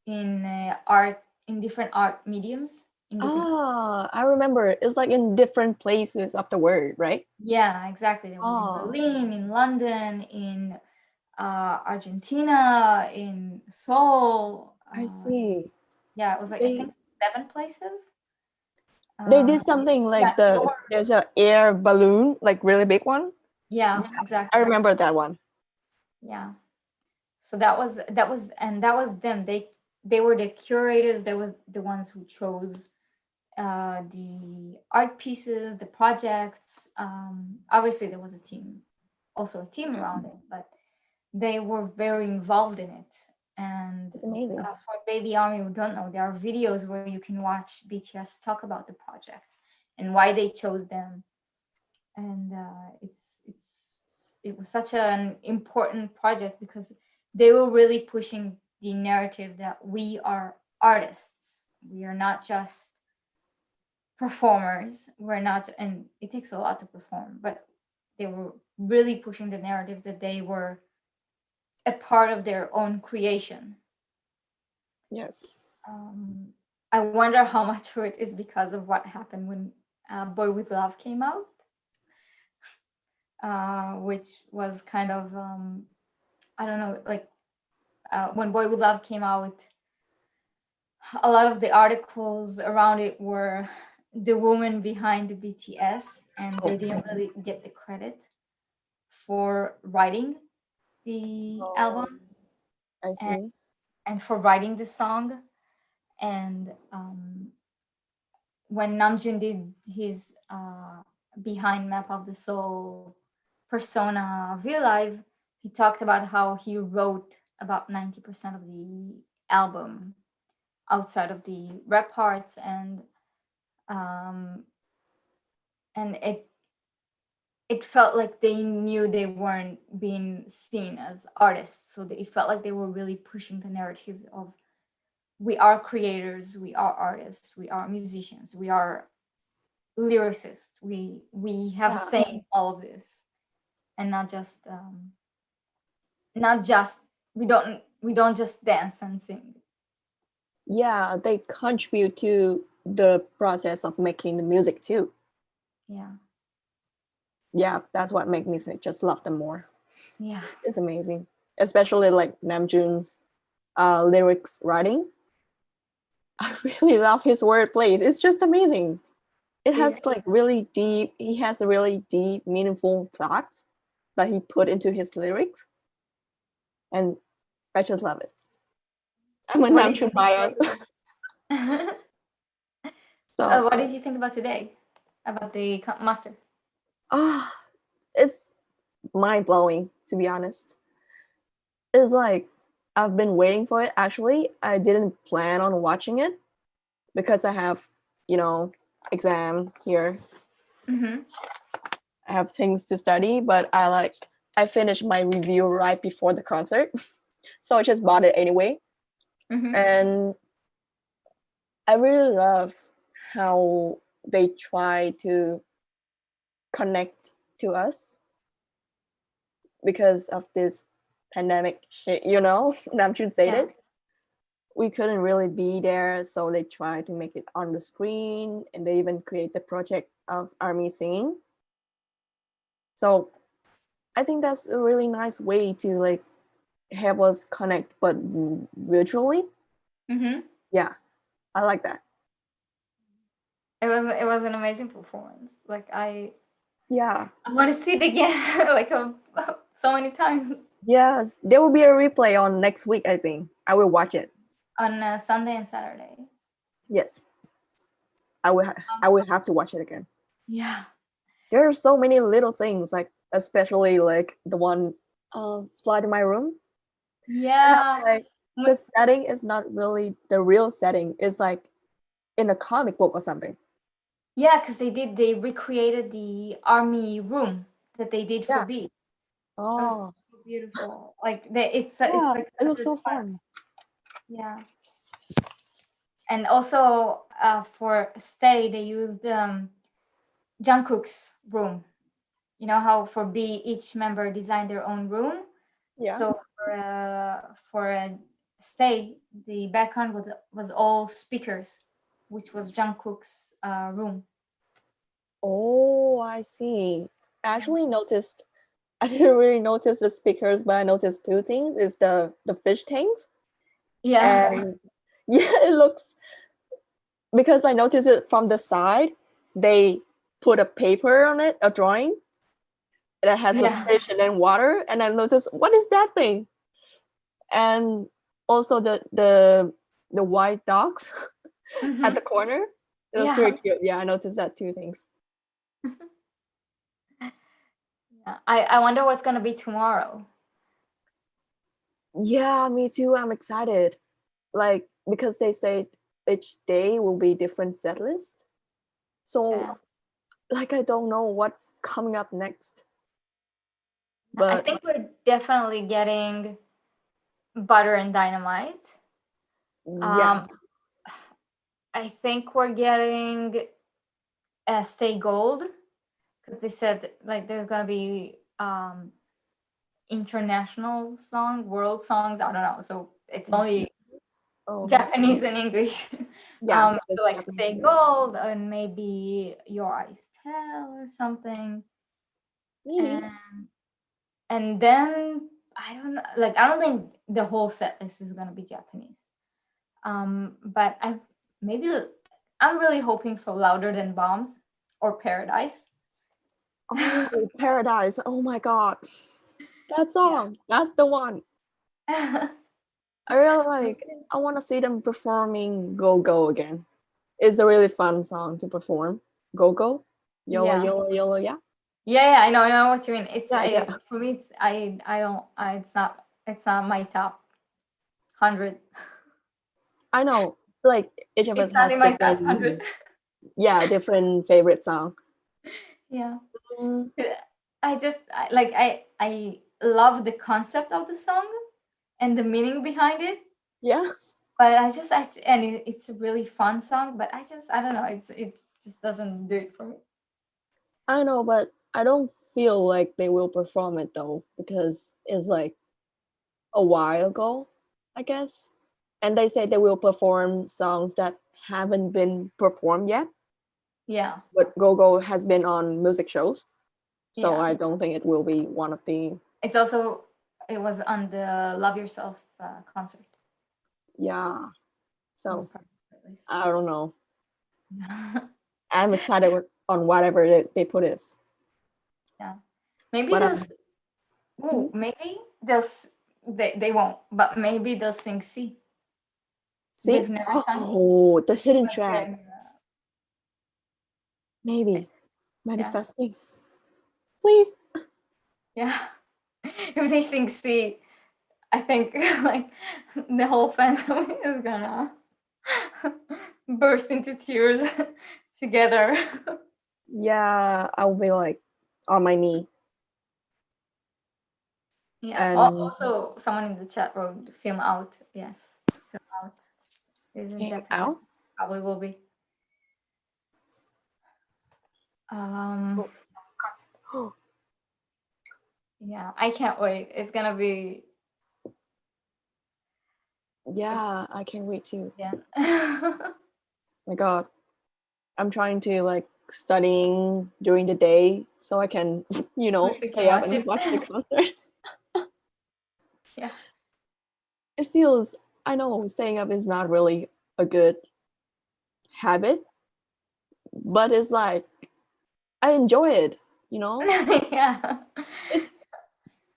in art, in different art mediums in different. I remember. It's like in different places of the world, right? Yeah, exactly. There was in Oh, Berlin, in London, in Argentina, in Seoul. I see. Yeah, it was like I They think 7 places. they did Uh, something yeah, like there's a air balloon, like really big one. yeah, I exactly. remember that one. Yeah. So that was them. They were the curators. They was the ones who chose the art pieces, the projects. Obviously, there was also a team around it, but they were very involved in it. And It's amazing. for Baby Army who don't know, there are videos where you can watch BTS talk about the projects and why they chose them. And it was such an important project because they were really pushing the narrative that we are artists. We are not just performers. We're not, and it takes a lot to perform, but they were really pushing the narrative that they were a part of their own creation. Yes. I wonder how much of it is because of what happened when Boy with Love came out, which was kind of I don't know, like when Boy with Love came out, a lot of the articles around it were the woman behind the BTS, and they didn't really get the credit for writing the album I and, see. and for writing the song. And when Namjoon did his behind Map of the Soul persona V Live, he talked about how he wrote about 90% of the album outside of the rap parts, um, and it felt like they knew they weren't being seen as artists, so it felt like they were really pushing the narrative of we are creators, we are artists, we are musicians, we are lyricists, we have a say in all of this, and not just we don't just dance and sing. Yeah, they contribute to the process of making the music too. Yeah, Yeah, that's what makes me just love them more. yeah, It's amazing, especially like Namjoon's lyrics writing. I really love his wordplay. It's just amazing. It yeah. has like really deep. He has a really deep, meaningful thoughts that he put into his lyrics, and I just love it. I'm a What did you Namjoon bias. think? So What did you think about today about the master? ah, it's mind blowing, to be honest. It's like I've been waiting for it. Actually, I didn't plan on watching it because I have, exam here. Mm-hmm. I have things to study, but I finished my review right before the concert, so I just bought it anyway. Mm-hmm. And I really love how they try to connect to us because of this pandemic shit, Namjoon said Yeah. it. We couldn't really be there, so they tried to make it on the screen, and they even create the project of Army singing. So I think that's a really nice way to like help us connect, but virtually. Mm-hmm. Yeah, I like that. It was an amazing performance. Like Yeah. I want to see it again, like so many times Yes, there will be a replay on next week, I think. I will watch it. on Sunday and Saturday. Yes, I will have to watch it again. Yeah. There are so many little things, like especially like the one Fly to My Room. Yeah. Like the setting is not really the real setting. It's like in a comic book or something. Yeah, because they recreated the army room that they did for Yeah. B. It was Oh, so beautiful. Like it's yeah. like It looks such a so fun. yeah. And also for stay they used Jungkook's room. You know how for B each member designed their own room. Yeah. So for a stay, the background was all speakers which was Jungkook's room. Oh, I see. I actually noticed. I didn't really notice the speakers, but I noticed two things: is the fish tanks, Yeah. and yeah, it looks, because I noticed it from the side. They put a paper on it, a drawing that has a Yeah. fish and then water, and I noticed, what is that thing? And also the white dogs at the Mhm. corner. It looks Yeah. very cute. Yeah, I noticed that two things. Yeah. I wonder what's gonna be tomorrow. Yeah, me too. I'm excited. Like, because they say each day will be different set list. So Yeah. like, I don't know what's coming up next. I But think we're definitely getting Butter and Dynamite. yeah. I think we're getting Stay Gold, because they said like there's gonna be international song, world songs. I don't know. So it's only Oh, Japanese and English. yeah. So like Stay Gold and maybe Your Eyes Tell or something. Maybe. And then I don't know, like I don't think the whole set list is gonna be Japanese. But I'm really hoping for Louder Than Bombs or Paradise. Oh, Paradise. Oh my God. That song. That's the one. I really like. I want to see them performing Go Go again. It's a really fun song to perform. Go Go. Yolo, Yeah. yolo, yolo, yeah. Yeah, I know what you mean. Yeah. For me, I don't, it's not my top 100. I know. Like, each of us It's not has in my top different, 100. different favorite song. Yeah. Mm, I love the concept of the song and the meaning behind it. yeah. But it's a really fun song, but I don't know, it just doesn't do it for me. I know, but I don't feel like they will perform it though, because it's like a while ago, I guess. And they say they will perform songs that haven't been performed yet. Yeah. But Go Go has been on music shows. So Yeah. I don't think it will be one of the, It was on the Love Yourself concert. yeah. So Most part, at least. I don't know. I'm excited on whatever they put is. Yeah. Maybe But they won't, but maybe they'll sing C. see? We've never sung it. Oh, the hidden Like, track. Maybe. Manifesting. Please. yeah. If they sing C, I think like the whole fandom is gonna burst into tears together. Yeah, I'll be like on my knee. Yeah. And Also, someone in the chat wrote "film out." Yes, film out. Is in came Japanese. out. Probably will be. Yeah, I can't wait. It's gonna be. Yeah, I can't wait too. Yeah. My God. I'm trying to like studying during the day so I can, stay up and watch the concert. Yeah. It feels, I know staying up is not really a good habit, but it's like I enjoy it, Yeah.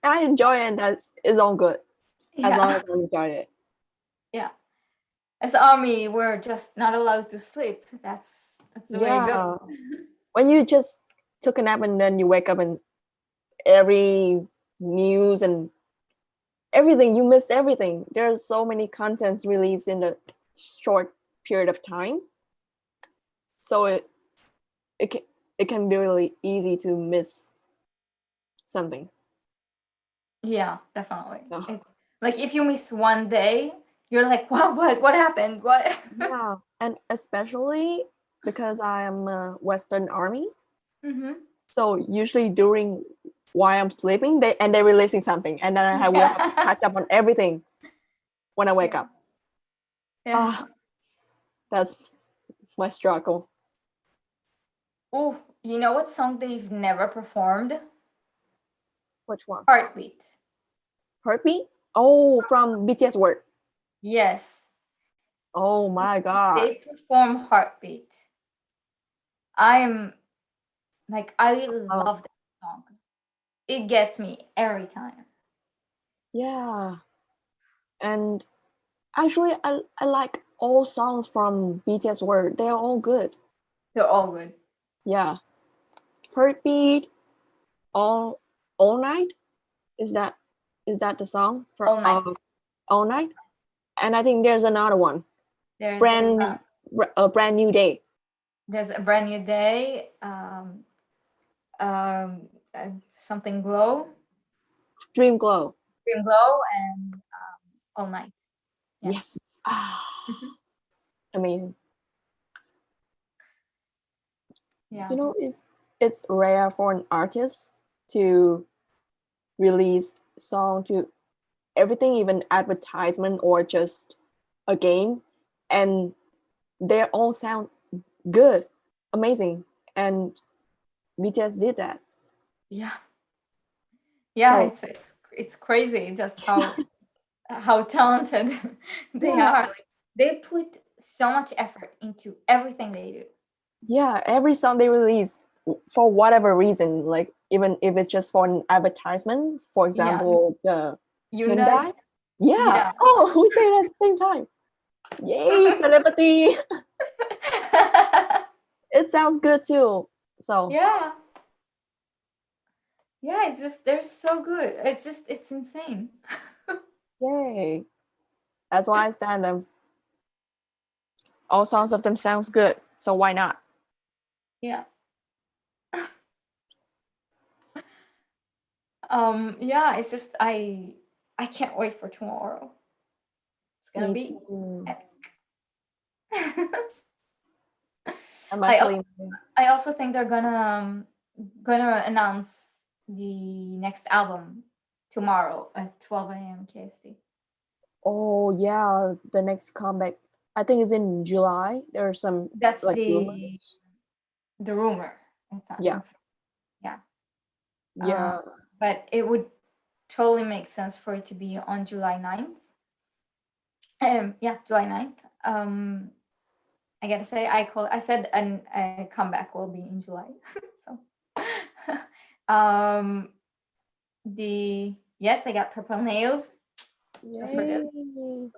I enjoy it, and that is all good as long as I enjoy it. Yeah. As army, we're just not allowed to sleep. That's the way it goes. When you just took a nap and then you wake up and every news and everything, you missed everything. There's so many contents released in a short period of time, so it can be really easy to miss something. Yeah, definitely. Yeah. It's like if you miss one day, you're like, what happened? What? Yeah, and especially because I am a Western Army, so usually during while I'm sleeping, they're releasing something, and then I will have to catch up on everything when I wake up. Yeah. That's my struggle. Oh, you know what song they've never performed? Which one? Heartbeat. Heartbeat? Oh, from BTS Work. Yes, Oh my god. they perform Heartbeat. I am like, I love that song. It gets me every time. Yeah. And actually, I like all songs from BTS Work. They're all good. They're all good. Yeah. Heartbeat, all night. Is that the song for All Night. all night? And I think there's another one. There's A brand new day. there's a brand new day. Something glow, Dream Glow. Dream glow, and All Night. Yeah. Yes. Ah, amazing. Yeah. You know, it's rare for an artist to release song to everything, even advertisement or just a game, and they all sound good, amazing, and BTS did that. Yeah. Yeah, So- it's crazy just how talented they Yeah. are. Like, they put so much effort into everything they do. Yeah, every song they release, for whatever reason, like even if it's just for an advertisement, for example, the Hyundai. Yeah. Yeah. Oh, we say it at the same time. Yay, telepathy. It sounds good too. So Yeah. Yeah, it's just they're so good. It's insane. yay. That's why I stand them. All songs of them sounds good. So why not? Yeah. Yeah, it's just I can't wait for tomorrow. It's gonna Me be too. epic. I'm I actually I also think they're gonna announce the next album tomorrow at 12 a.m. KST. oh yeah, the next comeback. I think it's in July. There's some That's like the rumor. It's not Yeah. yeah. Yeah. But it would totally make sense for it to be on July 9th. Yeah, July 9th. I gotta say, I said a comeback will be in July. So, yes, I got purple nails. Just for this. Yay.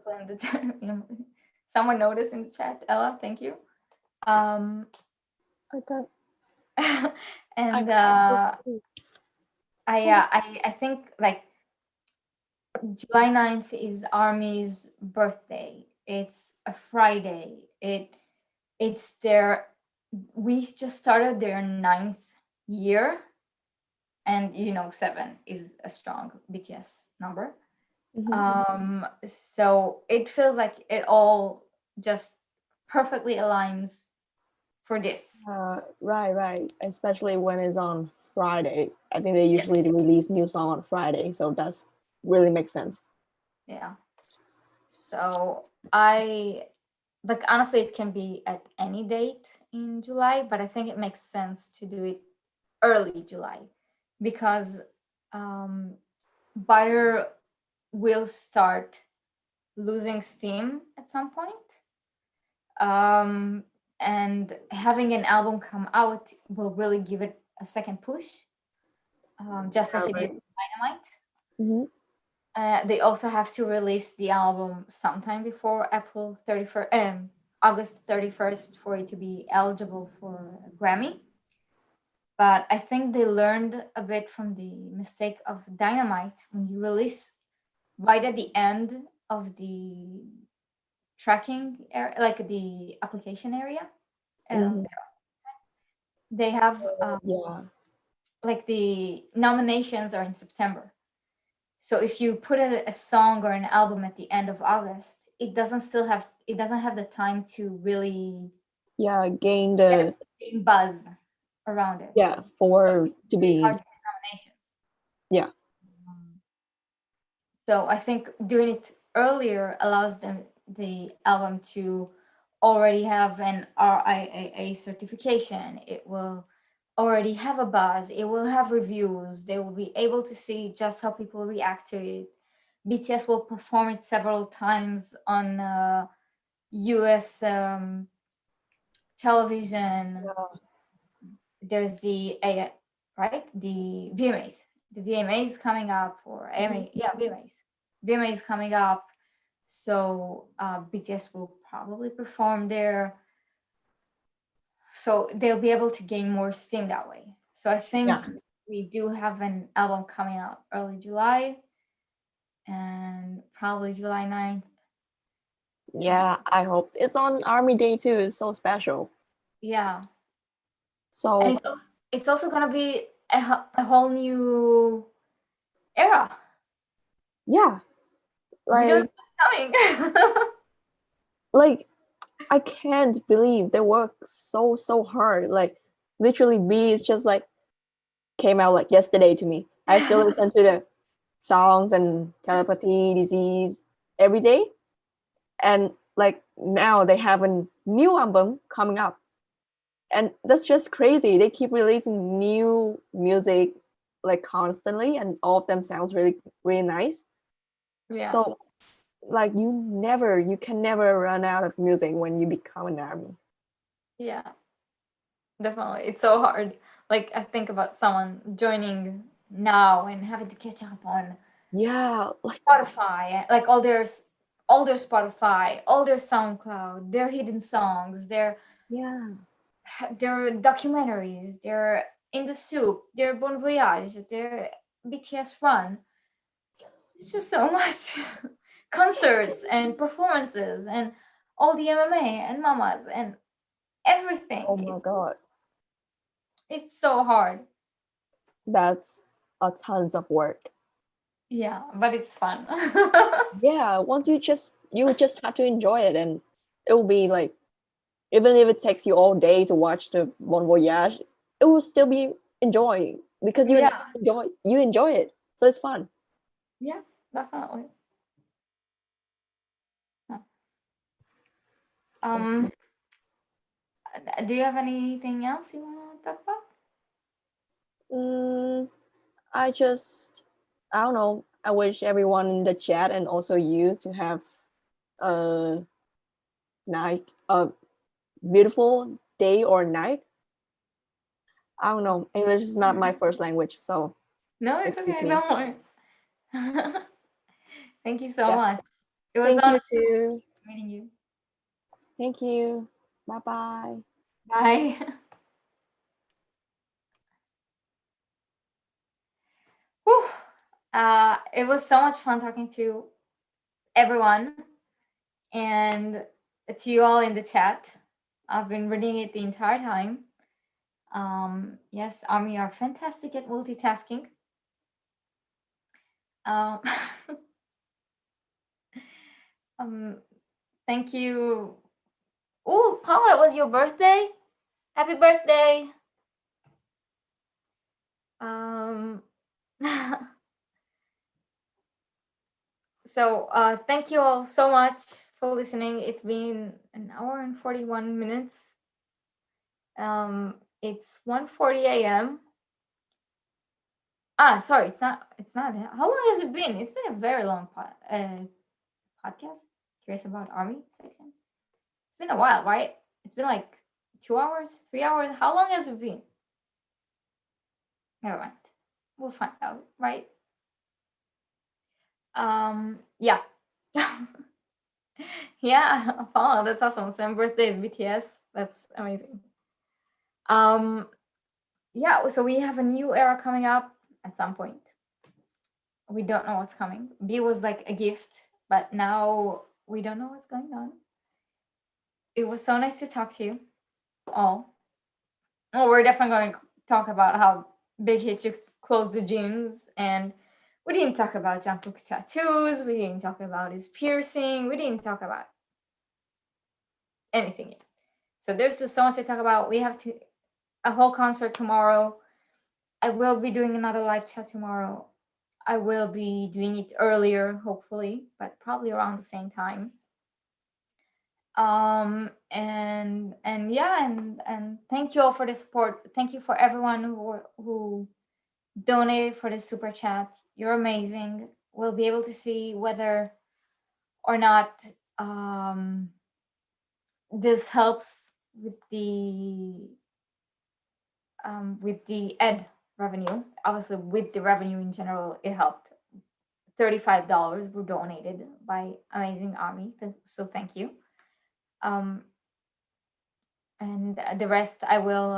Someone noticed in the chat. Ella, thank you. I thought And I think like July 9th is Army's birthday. It's a Friday. It's their we just started their 9th year, and 7 is a strong BTS number. So it feels like it all just perfectly aligns for this. right. Especially when it's on Friday. I think they usually release new song on Friday, so that's really makes sense. Yeah. So honestly, it can be at any date in July, but I think it makes sense to do it early July because Butter will start losing steam at some point. And having an album come out will really give it a second push, just like it did with Dynamite. Mm-hmm. They also have to release the album sometime before August 31st for it to be eligible for a Grammy. But I think they learned a bit from the mistake of Dynamite when you release right at the end of the tracking area, like the application area. They have like the nominations are in September. So if you put a song or an album at the end of August, it doesn't have the time to really gain the buzz around it. for to be Hard to get nominations. Yeah. So I think doing it earlier allows the album to already have an RIAA certification. It will already have a buzz. It will have reviews. They will be able to see just how people react to it. BTS will perform it several times on US television. There's the right, the VMAs. The VMAs coming up, or AMA, yeah, VMAs. VMAs coming up. So BTS will probably perform there. So they'll be able to gain more steam that way. So I think Yeah. we do have an album coming out early July, and probably July 9th. Yeah, I hope it's on Army Day too. It's so special. Yeah. And So it's also gonna be a whole new era. yeah, We don't like know what's coming. like I can't believe they work so hard. Like literally, B is just like came out like yesterday to me. I still listen to the songs and Telepathy, Disease every day, and like now they have a new album coming up, and that's just crazy. They keep releasing new music like constantly, and all of them sounds really nice. Yeah. So like you can never run out of music when you become an army. Yeah. Definitely. It's so hard. Like I think about someone joining now and having to catch up on Yeah, like Spotify, like all their Spotify, all their SoundCloud, their hidden songs, their yeah. documentaries, their In the Soup, their Bon Voyage, their BTS Run. It's just so much. Concerts and performances and all the MMA and mamas and everything. Oh my god, It's so hard. that's a tons of work. Yeah, but it's fun. Yeah, once you just have to enjoy it, and it will be like, even if it takes you all day to watch the Bon Voyage, it will still be enjoying because Yeah. you enjoy it, so it's fun. Yeah, definitely. Um, do you have anything else you want to talk about? I don't know. I wish everyone in the chat and also you to have a a beautiful day or night. I don't know. English is not my first language, so No, it's excuse okay. me. Don't worry. Thank you so Yeah. much. It was Thank you honest too. meeting you. Thank you. Bye bye. Bye. Whew. It was so much fun talking to everyone and to you all in the chat. I've been reading it the entire time. Yes, Army are fantastic at multitasking. Um, thank you. Oh, Paula, it was your birthday. Happy birthday. So thank you all so much for listening. It's been an hour and 41 minutes. It's 1:40 a.m. Sorry, it's not. How long has it been? It's been a very long podcast. Curious about Army section. It's been a while, right? It's been like 2 hours, 3 hours. How long has it been? Never mind. We'll find out, right? Yeah. Yeah, Paula, that's awesome. Same birthday as BTS. That's amazing. Yeah, so we have a new era coming up at some point. We don't know what's coming. B was like a gift, but now we don't know what's going on. It was so nice to talk to you all. Well, we're definitely going to talk about how Big Hit closed the gyms, and we didn't talk about Jungkook's tattoos. We didn't talk about his piercing. We didn't talk about anything yet. So there's just so much to talk about. We have a whole concert tomorrow. I will be doing another live chat tomorrow. I will be doing it earlier, hopefully, but probably around the same time. And yeah, and thank you all for the support. Thank you for everyone who donated for the super chat. You're amazing. We'll be able to see whether or not this helps with the ed revenue. Obviously, with the revenue in general, it helped. $35 were donated by Amazing Army, so thank you. And the rest I will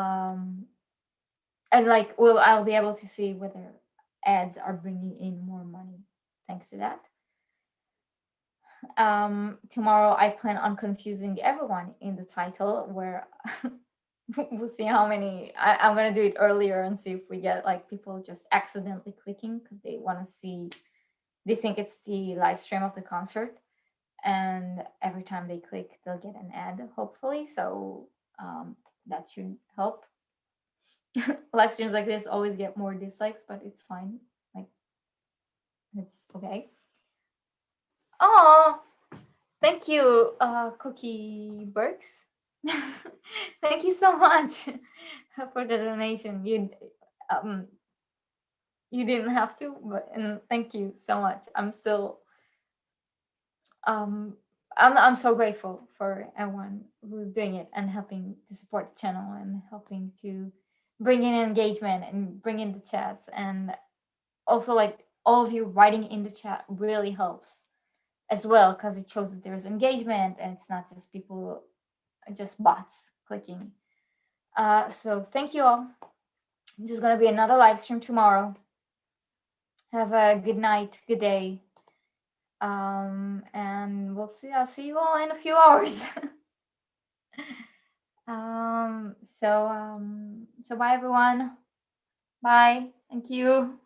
I'll be able to see whether ads are bringing in more money thanks to that. Tomorrow I plan on confusing everyone in the title, where we'll see how many. I'm gonna do it earlier and see if we get like people just accidentally clicking because they want to see, they think it's the live stream of the concert, and every time they click they'll get an ad, hopefully. So that should help. Live streams like this always get more dislikes, but it's fine. Like, it's okay. Oh, thank you, Cookie Burks. Thank you so much for the donation. You didn't have to, but and thank you so much. I'm still I'm so grateful for everyone who's doing it and helping to support the channel and helping to bring in engagement and bring in the chats, and also like all of you writing in the chat really helps as well, because it shows that there's engagement and it's not just people, just bots clicking. So thank you all. This is going to be another live stream tomorrow. Have a good night, good day. And I'll see you all in a few hours. So bye everyone. Bye. Thank you.